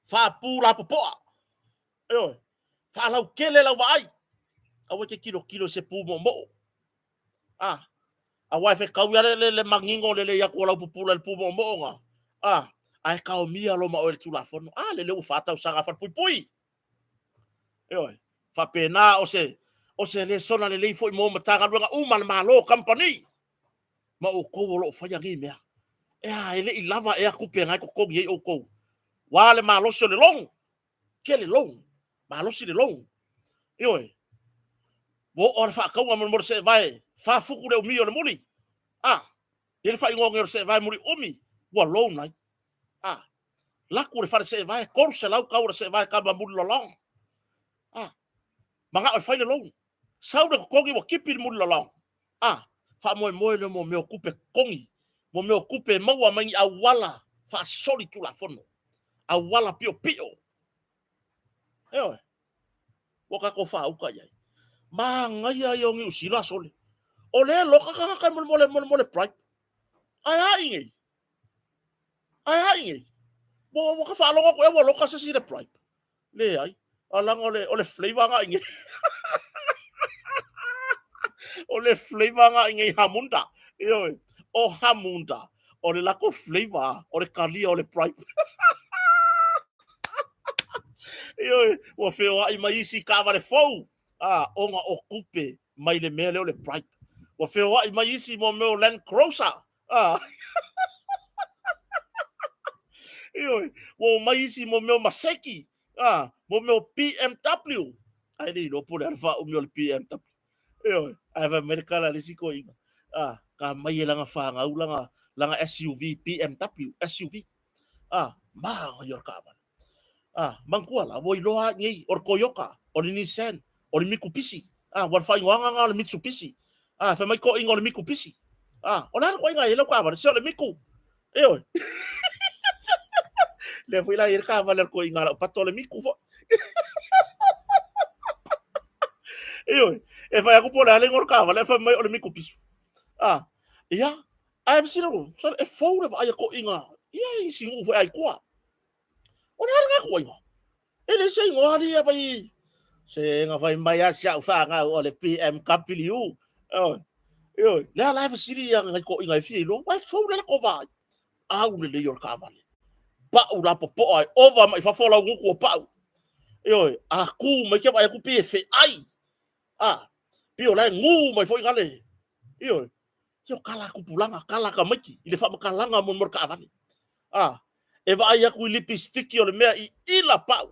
fa pu la popo fa lau kele lau va ai Awe ke kilo se pu mo. Awa fe kau ya le mangingo le ya ko la pupula le pu mo nga. Ai ka o mia lo ma o le tulafono. Le u fata usanga fa pui. Oi. Fa pena o se le sona le foi mo matanga luanga mal malo company. Ma o ko lo fa ya ngi mea. Ele I lava ku pe ngai ko ye o ko. Wa le malo so le long. Ke le long. Malo si le long. Oi. Wo or fa ka mo se vai. Fa fuku le mi o le muli. Ele fa ingo se vai muri umi. Wa long nai. Laku le fa se vai kor se lau ka se vai ka ba muli lo long. Manga o fa le long. Sau de kongi mo kipi muli lo long. Fa mo le mo me okupe kongi. Mo me okupe maua mangi awala. Fa soli tu la fono. Awala pio. Waka ko fa uka yai. Manga ya ngi usila soli. Ole loka ka mo pride. Ai ngi. Bo ka fa lo ko e loka se si le pride. Le ai. Alang ole flavor nga ngi. Ole flavor nga ngi hamunda. O hamunda. Ole la ko flavor. Ole kali ole pride. Wa feo ai mai si ka va le fou. Onga okupe mai le mele ole pride. Wa feo ai mai si mo me Land Cruiser. Wo mai si mo me Maseki. Mo me BMW. Ai ni no pula fa o me BMW. Ai va merkala le siko inga. Ka mai langa fa nga langa SUV BMW SUV. Ma yor ka va. Mangkua la wo loa ngi or Koyoka or Nissan or Mitsubishi. War fa nganga nga Mitsubishi. Fa mai ko ingo le Mitsubishi. Ona ko inga ele kwa ba se le Miku. Le foi la ir ka va le ko inga la patole Miku fo. E fa ko pola le ngor ka va le fa mai o le Mitsubishi. Ya. Ai seen it. So e fo le va ko inga. Ya si ngu fo ai kwa. Ona nga ko inga. Ele se ngori ya vai. Se nga vai mai asia fa nga o le PM Kapiliu. La live siri yang ko inga fi lo. Vai fo le ko va. Le yor ka va. Pa u la popo ai over mai fa fola ngu ko pa. Aku mai ke vai ku pe fe ai. Pio la ngu mai fo ngale. Yo kala ku pulanga kala ka maki. Ile fa kalanga mon mor ka va. E vai aku lipstick yo le mea I ila pa.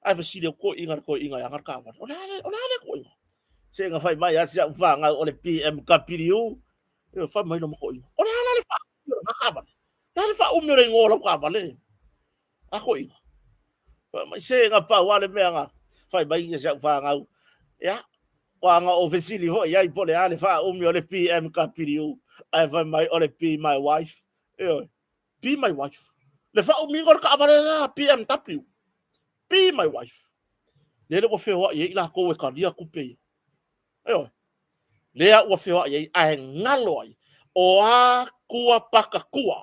Ai fa siri ko inga yang ka va. Ona ko inga. Se nga fai mai asia fa nga o le PM Kapiliu. Fa mai no ko inga. Ona le fa. Nga va. Nare fa umere ngola ka vale. Ako inga. Mai se nga pa wale me nga. Fai bai ya fa nga. Ya. Wa nga ofisili ho ya ipole ale fa le PM Kapiliu. Ai fa mai ole be my wife. Be my wife. Le fa ngor ka vale na PMW. Be my wife. Le ko fe ho ye ila ko e ka dia kupe. Le o fe ho ye ai ngaloi. O a kua paka kua.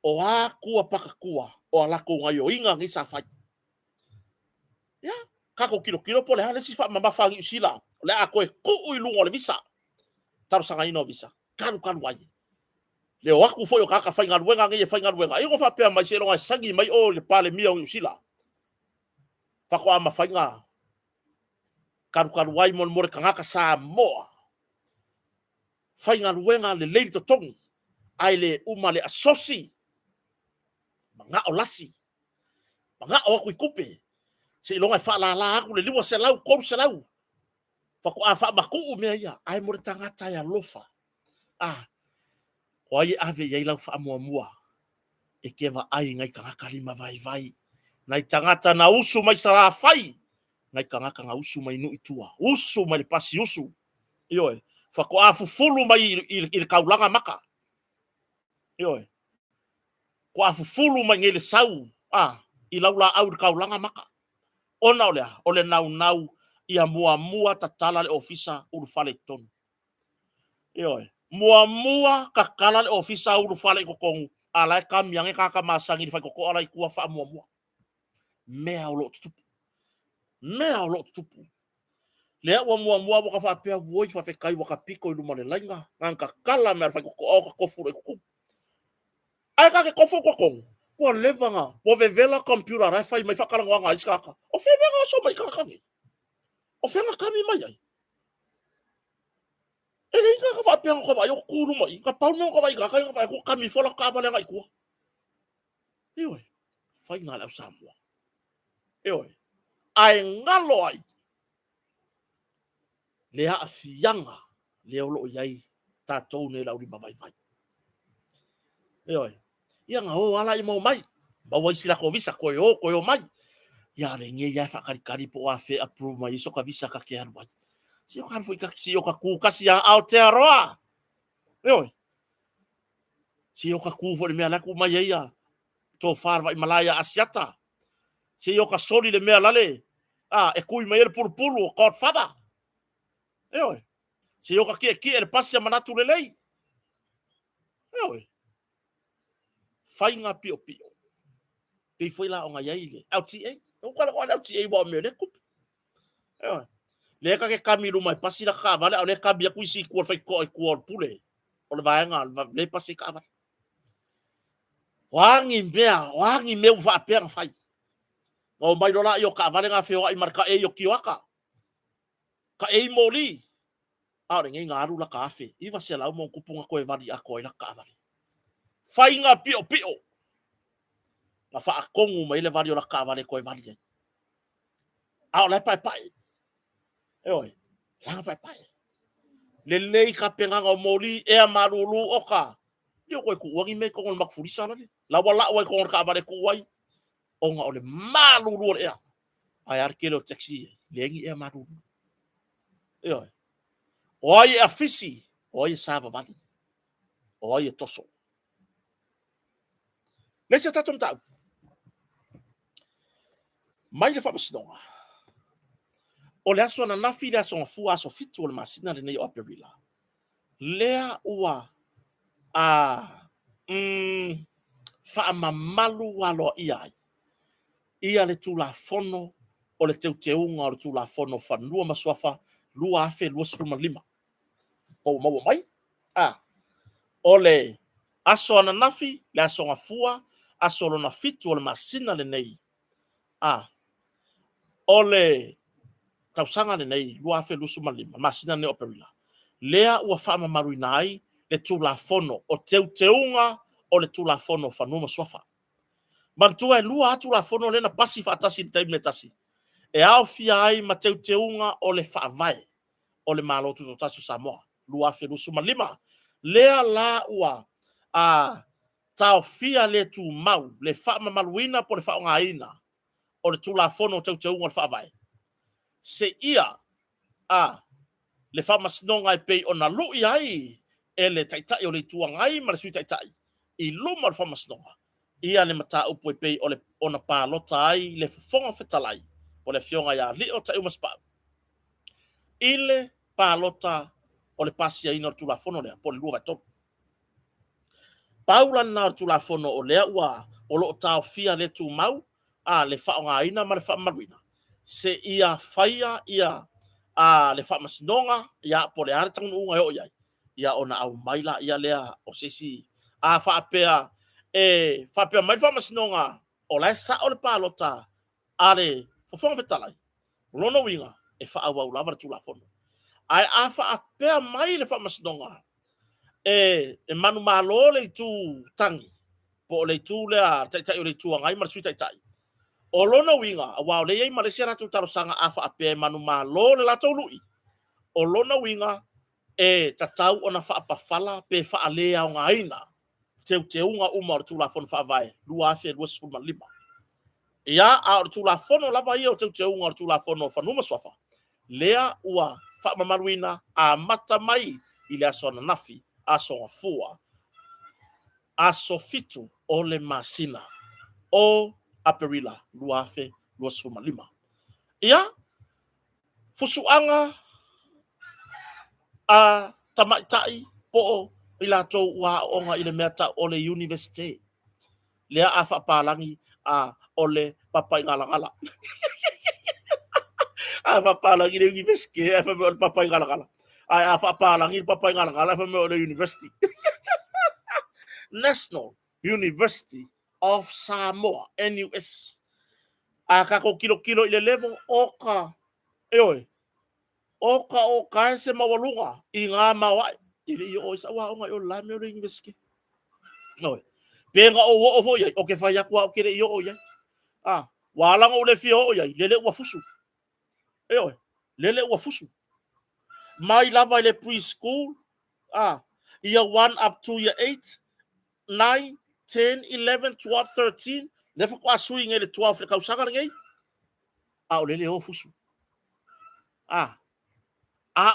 O kua paka kua. O ala ko ngai o inga ngi sa fai. Ya, kako kilo pole hale si fa mama fangi usila. Le ako e ku ilungo le visa. Taru sanga ino visa. Kanu wai. Le o aku foi o kaka fai ngaruenga ngi fai ngaruenga. Io fa pe mai se longa sangi mai o le pale mia usila. Fa ko ama fai nga. Kanu wai mon more kangaka sa moa. Fai ngaruenga le leili to tongi. Ai le umale asosi. Manga o lasi. Manga o aku ikupe. Se longa fa la aku le liwa se lau kom se lau. Fa ko afa maku me ia. Ai mo tangata ya lofa. O ai ave ia lau fa mua. E ke va ai ngai kanga kalima vai. Nai tangata na usu mai sara fai. Ngai kanga kanga usu mai no itua. Usu mai le pasi usu. Fa ko afu fulu mai il kaulanga maka. Ko afu fulu mai ngele sau. I laula au kaulanga maka. Ona ole nau ia mua tatala le ofisa urufale tonu. Mua kakala le ofisa urufale kokong ala kam yang kaka masangi fai koko ala ikua fa mua. Mea lo tutupu. mea o lo tupu lea ua mua waka whapea woi whawhekai waka piko I luma le lainga nganga kala mea whai koko au ka kofu re kuku ai ka ke kofu kwa kongu ua levanga ua vevela computer rai whai mai whakaranga ngā iskaka o whenga so mai kakangi o whenga kami mai ai e rei ka whapea ko vai o kuru mai ka pau me ko vai ka kai ka ko kami fola ka vale ngai kua ioi whai ngā lau Samoa ioi ai ngalo ai lea a fianga lea lo iai tatou ne lau lima vai vai ioi ia nga o ala I mo mai ba wai sila ko visa ko yo mai ia le nge ia fa kari po a fe approve mai so ka visa ka ke ar mai si o kan foi ka si o ka ku ka si a Aotearoa ioi si o ka ku fo le mea la ku mai ia to far vai Malaya Asiata si o ka soli le mea lale e kui mai le purpuru ko fada ioi si o ka ki le pasi manatu le lei ioi fainga pio pe foi la o nga yaile LTA o ka la LTA bo me le kup ioi le ka ke kamilu mai pasi la ka vale o le ka bia kuisi ku fai ko pule o le vaenga le pasi ka vale wangi meu va per fai o mai lola yo ka vale nga feo I marka e yo kiwaka ka e moli a re nga ru la kafe I va se la mo kupunga ko e vali a ko la ka vale fainga pio na fa kongu mai le vali la ka vale ko e vali a le pai oi la pai le lei ka penga o moli e a marulu oka yo ko ku wangi me ko mak furisa la wala wa ko ka vale ku wai o nga o le marulu e ai arkelo taxi lengi e marulu oi oi a fisi oi sava vali oi toso nesse tatum tau mai le famasinoga o le aso na nafi le aso fu aso fitu o le masina le nei o aperila lea ua a faamamalu alo ia le tulafono o le teuteuga o le tulafono fanua masuafa lua afe lua sefulu lima o maua mai o le aso ana nafi le aso ngafua aso lona fitu o le masina le nei o le tausaga lenei lua afe lusu ma lima masina ne operila lea ua faamamaluina ai le tulafono o teuteuga o le tulafono fanua masuafa mantua e lua atu lafono lena pasi faatasi le taimi tasi e aofia ai ma teuteuga o le faavae o le malotu totasi o Samoa lua afe lusu ma lima lea la ua taofia le tumau le faamamaluina po le faaaogāina o le tulafono o teuteuga o le faavae se ia le faamasinoga e pei ona lu'i ai e le taʻitaʻi o le ituagai ma le sui taʻitaʻi I luma o le faamasinoga ia le mataupu e pei o le ona palota ai le fofoga fetalai o le fioga ia liʻo taʻiu ma sepau I le palota o le pasiaina o le tulafono lea po le lua vaitolu paulana o le tulafono o lea ua o loo taofia le tumau le faaaogāina ma le faamaluina se ia faia ia le faamasinoga ia po le ale tagunuuga e oʻi ai ia ona au mai la ia lea o sesi faapea faapea mai le faamasinoga o lae saʻo le palota a le fofoga fetalai lona uiga e faauau lava le tulafono ae faapea mai le faamasinoga e manu malo le itu tagi po o le itu lea taʻitaʻi o le ituagai ma le sui taʻitaʻi o lona uiga auā o leiai ma lesia latou talosaga faapea e manu malo le latou luʻi o lona uiga e tatau ona faapafala pe faalē aogāina teuteuga uma o le tulafono faavae lua afe lua sefulu ma lima ia a o le tulafono lava ia o teuteuga o le tulafono fanua ma suafa lea ua faamamaluina amata mai I le aso ananafi aso gafua aso fitu o le masina o aperila lua afe lua sefulu ma lima ia fusuaga tamaʻitaʻi po I latou ua aʻoga I le mea o le university lea faapalagi o le papaigalagala fa palangi le university fa me papa ngala ngala ai fa palangi papa ngala ngala fa me university National University of Samoa NUS aka ko kilo ile level oka eoi oka o kaise mawalunga inga mawa ile yo isa wa nga yo la me university oi penga o fo ya o ke fa ya kwa o kire yo ya wala ngo le fio ya lele wa fusu eoi lele wa fusu mai lava ile preschool year 1 up to year 8 9 10 11 12 13 nefa kwa swing ele 12 le kausanga ngai ole le ofusu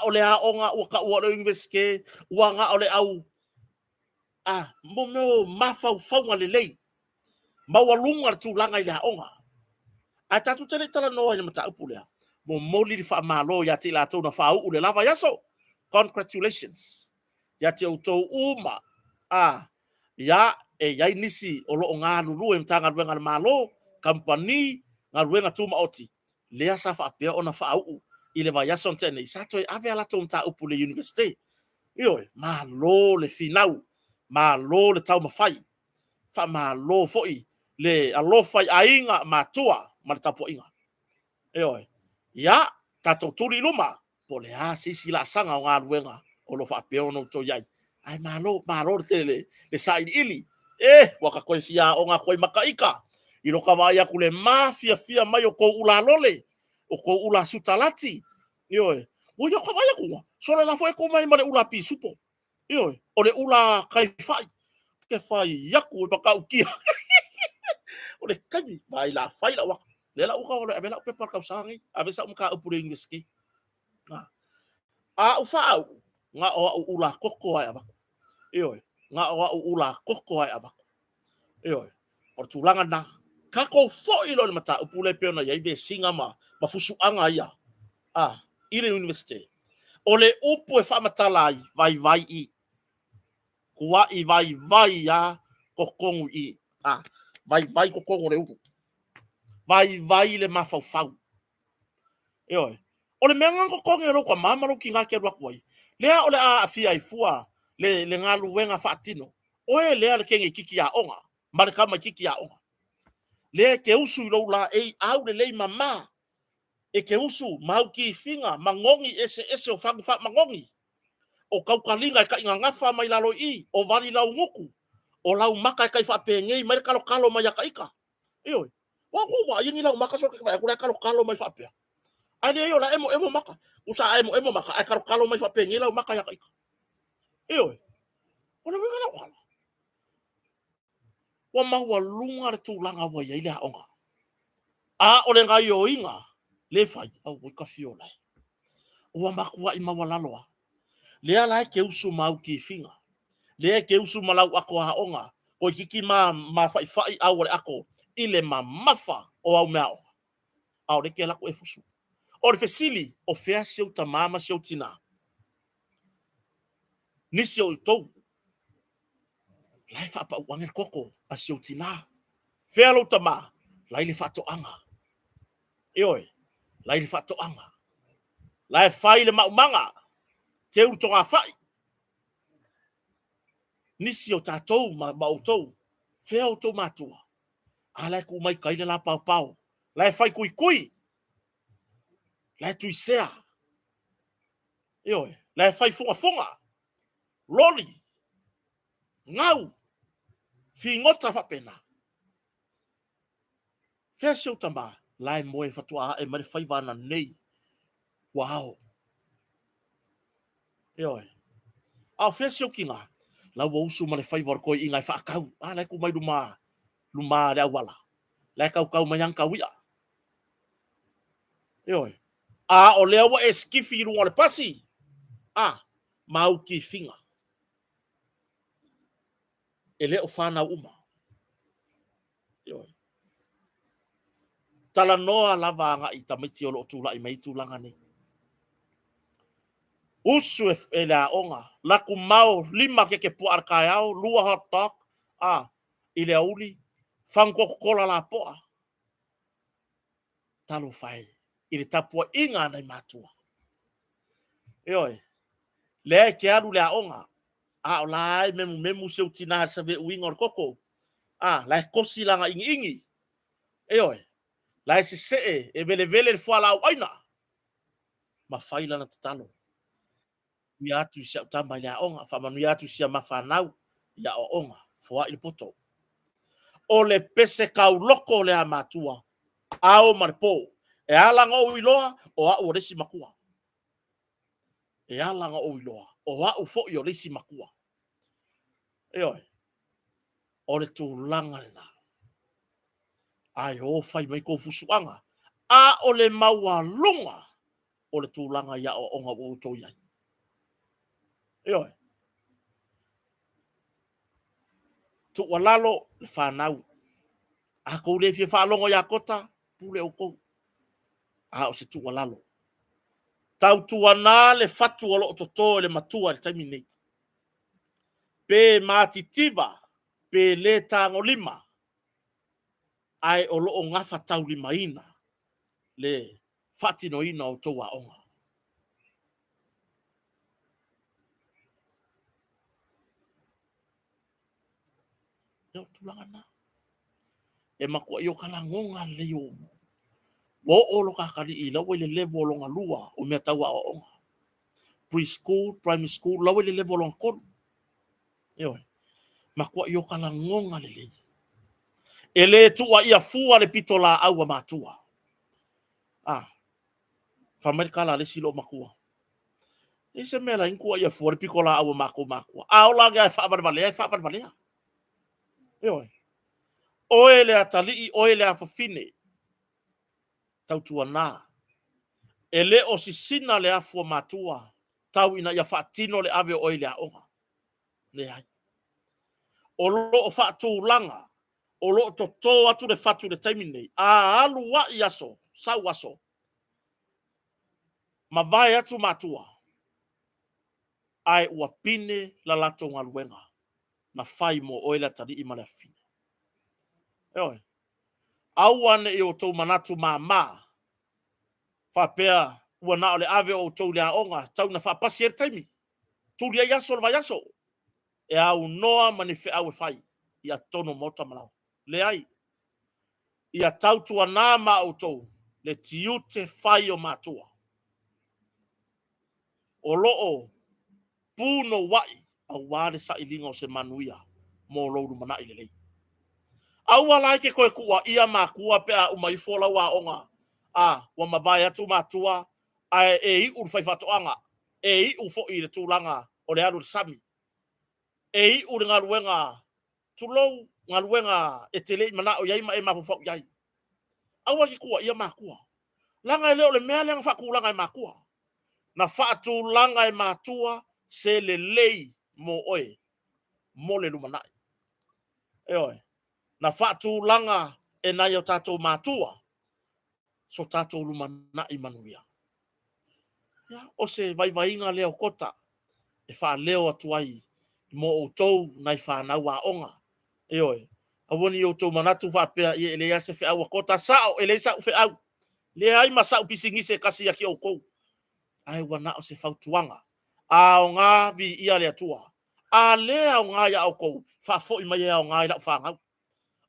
ole onga uka o inveske wanga ole au mo mafa faunga le lei mawalunga tu langa ile onga atatu tele tala no ina mata upule mo moli fa malo ya tila to na fa ule lava yaso congratulations ya te auto uma ya ya nisi o lo nga lulu mtanga wenga malo company nga wenga tuma oti lea safa apea ona fa au ile va ya son tene sato ave ala tonta upule university yo malo le finau malo le tau mafai fa malo foi le alo fai ainga matua maltapo inga yo ya tato turi luma pole sisi la sanga nga wenga o lo fa apea ona to yai ai malo tele le sai ili waka fia o nga koi makaika ilo kawaya kule mafia fia mayo ko ula lole o ko ula sutalati yo o yo kawaya ko so la foi ko mai male ula pi supo yo o le ula kai fai ke fai yaku baka ukia o le kai mai la fai la wa le la uka o le avela pe par kausangi avesa umka upure ingiski ufa nga o ula koko ai ava yo nga o ula koko ai ava yo o tulanga na kako fo ilo mata upule peona ya ibe singa mafusu anga ya ile university ole upo e fa matala vai i kuwa i vai ya kokongu i vai kokongu le upo vai le mafau yo ole menga kokongu ro kwa mama ro kinga ke ro kwai le ole afia ifua le ngalu wenga fatino oe le kenge kiki ya onga marka kiki ya onga le ke usu lo la au le mama ke usu mau ki finga mangongi ese o fa mangongi o kau kalinga ka inga ngafa mai lalo i o vali lau nguku o lau maka kai fa pengei mai kalo mai ka ika iyo wa ko wa yingi lau maka so ka ku kalo mai fa pe ale yo la emo maka usa emo maka ai kalo mai fa pengei lau maka ya ka ika iyo ona me kana wala wa maua lunga tu langa wa ya ile onga ole nga yo inga le fai au ka fiola wa makua i mawalaloa le ala ke usu mau ki finga le ke usu malau ako onga ko kiki ma fai au le ako ile mafa o au mao au le ke la ko efusu o le fesili o fea seu tamama seu tina nisi o to lai fa pa wangen koko a seu tina fea lo tama lai le fato anga Ioi, lai le fato anga. Lai fai le maumanga. Te utonga fai. Nisi o tatou mautou. Fea o tau matua. Alai ku mai kaile la pau pau. Lai fai kui kui. Lai tui sea. Ioi, lai fai funga funga. Loli. Ngau. Fi ngota fa pena. Fea se o tama. Lai moe fatua e mare fai vana nei. Wow. Ioi. Au fea se o kinga. La wo usu mane fai war koi ingai fa kau. Lai ku mai luma le awala. Lai kau mayang kawia. Ioi. O lea wa eskifi runga le pasi. Mau ki finga. Ele o whana uma. Ioi. Tala noa lava nga i tamiti o lo tula i mei tulanga ni. Usu e la onga. Laku mau lima ke puar kayao. Lua hot dog. Ile auli. Fangko kola la poa. Talo fai. i le tapua inga nei matua. Ioi, lea ke alu le aonga, a o lai memu se utina sa ve uinga o koko, lai kosi langa ingi, ioi, lai se e vele le fuala au aina, ma faila na tatalo. Mi atu sia utama le aonga, fa manu atu sia mafanau, ya o onga, fua il poto. O le pese kau loko le a matua, ao marpo, e alanga o iloa, o a o resi makua. E alanga o iloa, o a o fo i o resi makua. Ioi, o le tūlanga le nā. Ai o fai mai ko fusuanga, a o le maua lunga, o le tūlanga ia o onga o tō iai. Ioi, tu walalo le whanau, a kou le fia whalongo ia kota, pule o kou, a o se tu walalo. Tau tuana le fatu o lo to le matua le taimi nei. Pe matitiva, pe le tango lima, ai o lo o ngafa tau lima ina, le fatino ina o toa onga. Yo tulanga na. E makua yo kalangonga le yo. Wo o lo kakari i lawe le levo longa lua o mea taua o onga. Preschool, primary school, lawe le levo longa koru. Yo, makua yo kalangonga le lei. E le tua ia fua le pitola aua matua. Whamerika le silo makua. E se mea la inkua ia fua le pikola aua makua. A ola ngai whaparvalea. Yo, oe le atali, oe le afafine. Tautua nā. E le o sisina le afua matua. Tau ina ia whaatino le ave oe le aonga. Ne hai. O lo o whaatūlanga. O lo to tō atu le whatu le taimi nei. A alu wa i aso. Sau aso. Ma vai atu matua. Ai ua pine la lato ngā luenga. Na whai mo oe le tari ima le fine. Eoi. Auane i o tō manatu mā. Whapea ua nao le ave o tō le aonga. Tau na whapasi e taimi. Tūria yaso le vai yaso. E au noa mani fe au e whai. Ia tono mota malau. Le ai. Ia tautua nā ma o tō. Le tiute whai o matua. O loo puno wai. Au wāre sa ilinga o se manuia. Mō louru mana i lelei. Au alai ke koe kua ia makua pea umaifola wa onga. Wa mawai atu matua. E i uru whaifatoanga. E i ufo i le tūlanga o le alu le sami. E i uru ngā ruenga tulou, ngā ruenga e te lei mana o iai ma e mafofau iai. Au aki kua ia makua. Langa e leo le mea leanga whakulanga e makua. Na whaatūlanga e matua se le lei mo oe. Mo le lumanai. E oe. Na whaatūlanga e nai o tātou matua. So tātou lumanai manuia. O se vaivainga leo kota. E wha leo atuai. Mo o tau nai whanau a onga. E oe. Awani o tau manatu whapea i ele ase whi au kota sao, ele sao whi au. Le ai masau pisingise kasi aki o kou. Ai wana o se whautuanga. A o ngā vi ia le atua. A lea o ngā ia o kou. Whafo i mai e o ngā i lau whangau.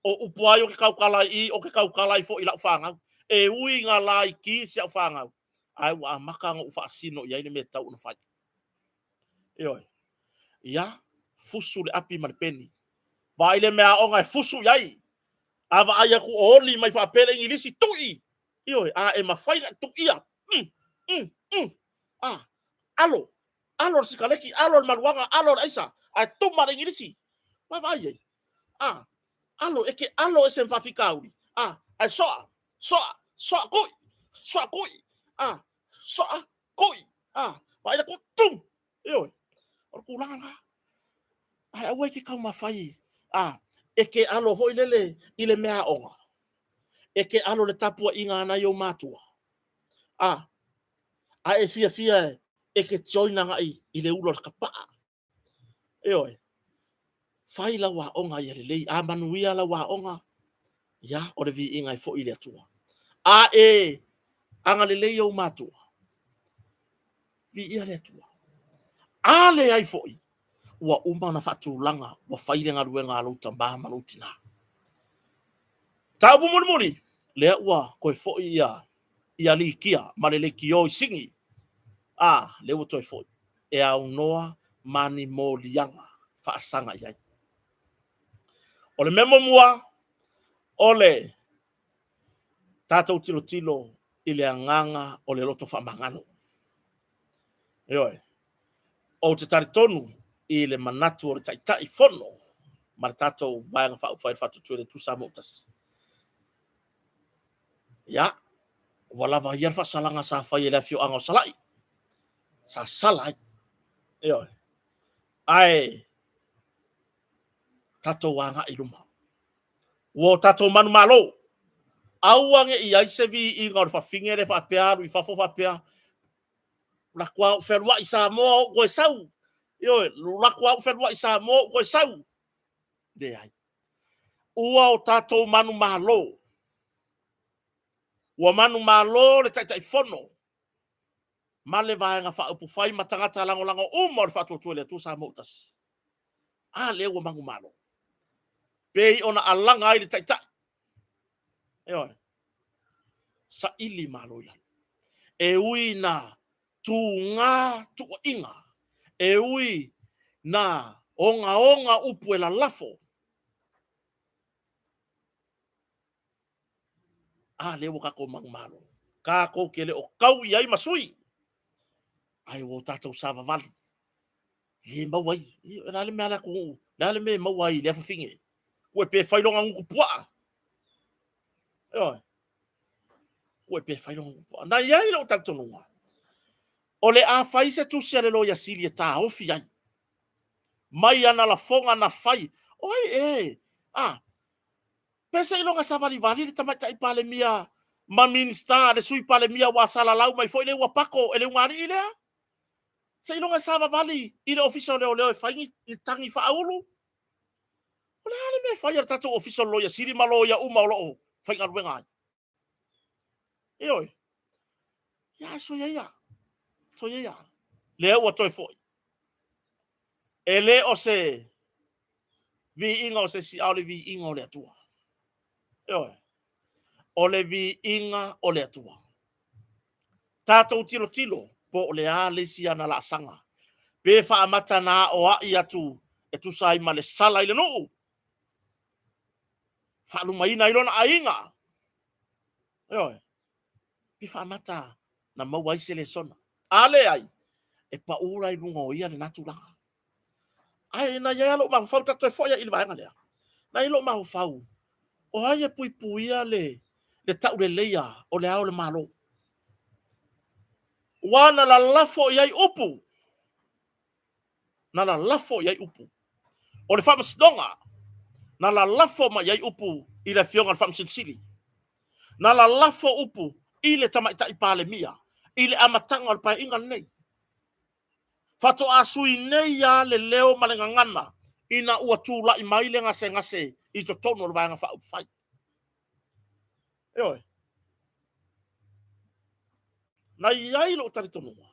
O upuai o ke kaukalai i, o ke kaukalai fo i lau whangau. E ui ngā lai ki se au whangau. Ai wa a makanga u whaasino i aine me tau na whai. E oe. Ia, fusu le api maripeni. Vai le mea o ngai fusu iai. Ava ai aku oli mai whapele ingilisi tui. Ioi, e mawhainga tuia. Alo. Alo sikaleki, alo maruanga, alo aisa. Ai tuma ingilisi. Vai ai. Alo, eke alo ese mwhawhikauri. Ai soa koi. Soa koi. Soa koi. Vai la ko tum. Ioi. O kulanga. Ai au ke kau mawhai. E ke alo hoi lele i le mea onga. E ke alo le tapua i ngā nai o mātua. E fia e ke tioina ngai i le ulo ka paa. E oe. Whai la wā onga i lei. Manuia la wā onga. Ia, o le vi ingai fo i le atua. anga le leo matua vi ia le tua ale ai foi wa uma na fatu langa wa faile nga ruenga lo tamba manutina tabu muri le wa ko foi ia likia malele kio singi le wo toi foi e au noa mani molianga fa sanga ia ole memo mua ole tatou tilo ile anganga ole loto fa mangano o te taritonu i le manatu o le taitai fono ma le tatou vaega faʻufai le faatutue le tusamotas ia ua lava ia le faasalaga sa fai e le afioaga o salaʻi sa sala ai ae tatou agaʻi luma ua o tatou manu malo auage i ai se viiga o le faafiga e le faapea alu i fafo faapea laku au feluaʻi sa moa o koe sau laku au feluaʻi sa moa o koe sau de ai ua o tatou manu malo ua manu malo le taʻitaʻifono ma le vaega faaupu fai ma tagata lagolago uma o le faatuatua le atusa mo utasi le ua magu malo pei ona alaga ai le taʻitaʻi saʻili malo i lalo e ui na tugā tuuaʻiga e ui na ogaoga upu e lalafo le ua kako magu malo kako ke le o kau i ai masui ai ua tatou savavali le mau ai la le mea laku la le me mau ai le afafige ua pe failoga gugu pua'a ua pe failoga gugu pua'a na iai loo tautonuga o le a fai se tusi a le lo ia sili e taofi ai mai ana lafoga na fai oi pese ilonga savalivali le tamaitaʻi palemia ma minista le sui palemia ua salalau mai foi le ua pako e le ugari i lea se ilonga savavali i le ofisa o leoleo e faigi i tagi faaulu o le ale mea fai a le tatou ofisa o lo ia sili ma lo ia uma o loo faigaluega ai ia so ia lea ua toe foʻi e lē o se viiga o se siʻa o le viiga o le atua o le viiga o le atua tatou tilotilo po o le a lesi ana laasaga pe faamata na aʻoaʻi atu e tusa ai ma le sala i le nuu faalumaina ai lona aiga pe faamata na mau ai se le sona ale ai e paura i luga o ia le natulaga ae na ia loo magufau tatou e foʻi ai i le vaega lea na i loo magufau o ai e puipuia le taʻuleleia o le ao le malo ua na lalafo i ai upu na lalafo i ai upu o le faamasinoga na lalafo ma i ai upu i le afioga le faamasilisili na lalafo upu i le tamaitaʻi palemia i le amataga o le paeʻiga lenei fatoʻasui nei ia le leo ma le gagana ina ua tulaʻi mai le gasegase i totonu o le vaega faaupufai na iai loo talitonuga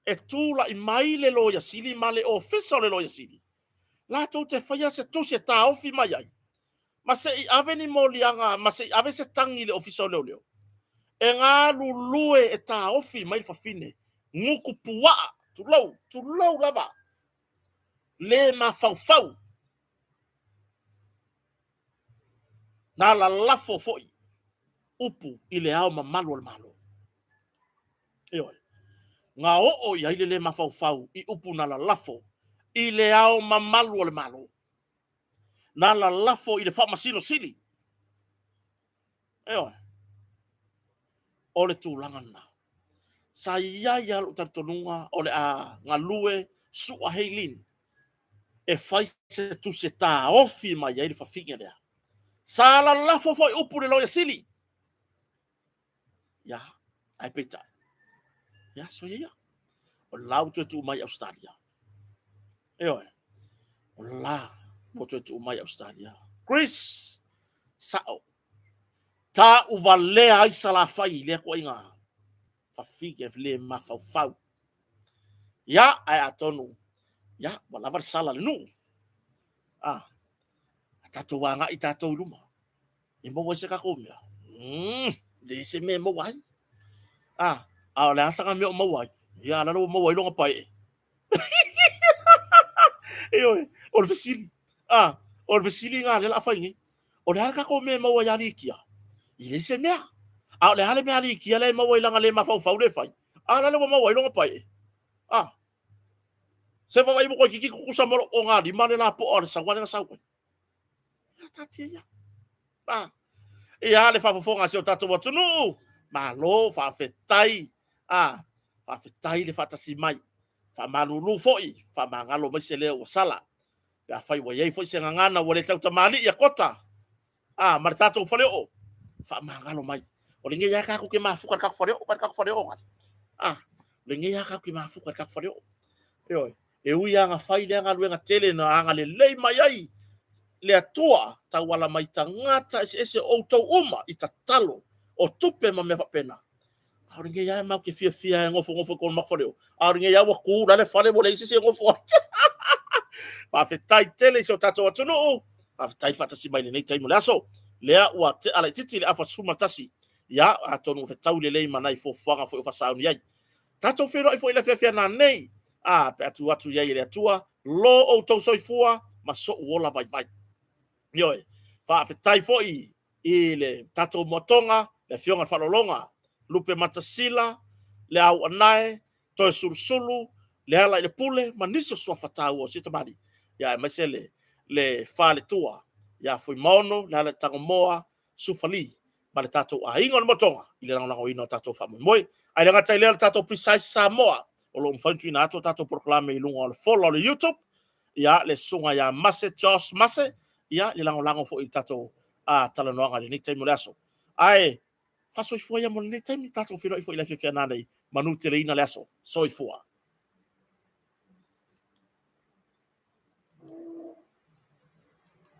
e tulaʻi mai le lo ia sili ma le ofisa o le lo ia sili latou te faia se tusi e taofi mai ai ma seʻi ave ni moliaga ma seʻi ave se tagi i le ofisa o leoleo e galulue e taofi mai le fafine guku puaʻa tulou lava lē mafaufau na lalafo foʻi upu i le ao mamalu o le malo ga oo i ai le lē mafaufau i upu na lalafo i le ao mamalu o le malo na lalafo i le faamasinosili o le tulaga na sa iai a loo talitonuga o le a galue suʻaheilin e fai se tusi e taofi mai ai le fafiga lea sa lalafo foʻi upu le loia sili ia ae peitaʻi ia so ia o lau toe tuu mai Australia o la mo toe tuu mai Australia Chris sao ta uvalea ai salafai le kuainga fafige le mafaufau ya ai atonu ya wala var sala nu tatou wanga i tatou luma e mo se ka komia le se me mo wai a le asa ka me mo wai ya la no mo wai lo pai o le fasili o le fasili nga le la faingi o le ka ko me mo wai ali kia i le se mea a le hale me ali kia le mo wai langa le mafau le fai a la no mo wai lo pai se va vai mo ko ki ku sa mo o nga di mane na po o sa ngwana sa ko tatia ia le fafofonga se o tatou atunu malo faafetai faafetai le faatasi mai faamalulu fo'i faamagalo mai se lea ua sala pe afai ua iai fo'i se gagana ua le tautamali'i a kota ma le tatou faleo'o faamagalo mai o le gai akaku ke mafuka le kako faleo'o ma le kako faleo'o le gai akaku ke mafuka le kako faleo'o e ui aga fai le agaluega tele na aga lelei mai ai le atua tauala mai tangata ese outou uma i tatalo o tupe ma me whapena. Aoringe ia mau ke fia e ngofo kon makforeo. Aoringe ia wa kūra le whare mo le isi se ngofo. Whawhetai tele se o tatou atunu. Whawhetai whatasi mai le nei taimu le aso. Lea ua te ala titi le afa suma tasi. Ia atonu whetau le lei manai fo whanga fo whasauni ai. Tatou whero i fo ila fia na nei. Pe atu iai le atua. Lo outou soifua ma so uola vai. Yoi, whaafetai fo'i i le tatou motonga, le fionga whalolonga, lupe matasila, le au anae, toe sulusulu, le ala i le pule, ma niso sua whatau o sitamari. Ia, mai se le whale tua, ia fui maono, le ala tango moa, sufali, ma le tatou a ingo le motonga, i le rango ino tatou whamui moi. Ai le ngatai le tatou precise Samoa, o lo mwhaintui na ato tatou proklame i lunga o le follow le YouTube, ia le sunga ia Mase, Josh Mase, ia le lango fo i tatou talanoanga le nei taimu le aso. Ai, fa soifua ia mo le nei taimu tatou whiroi fo i le whiwhia nanei, manu te reina le aso, soifua.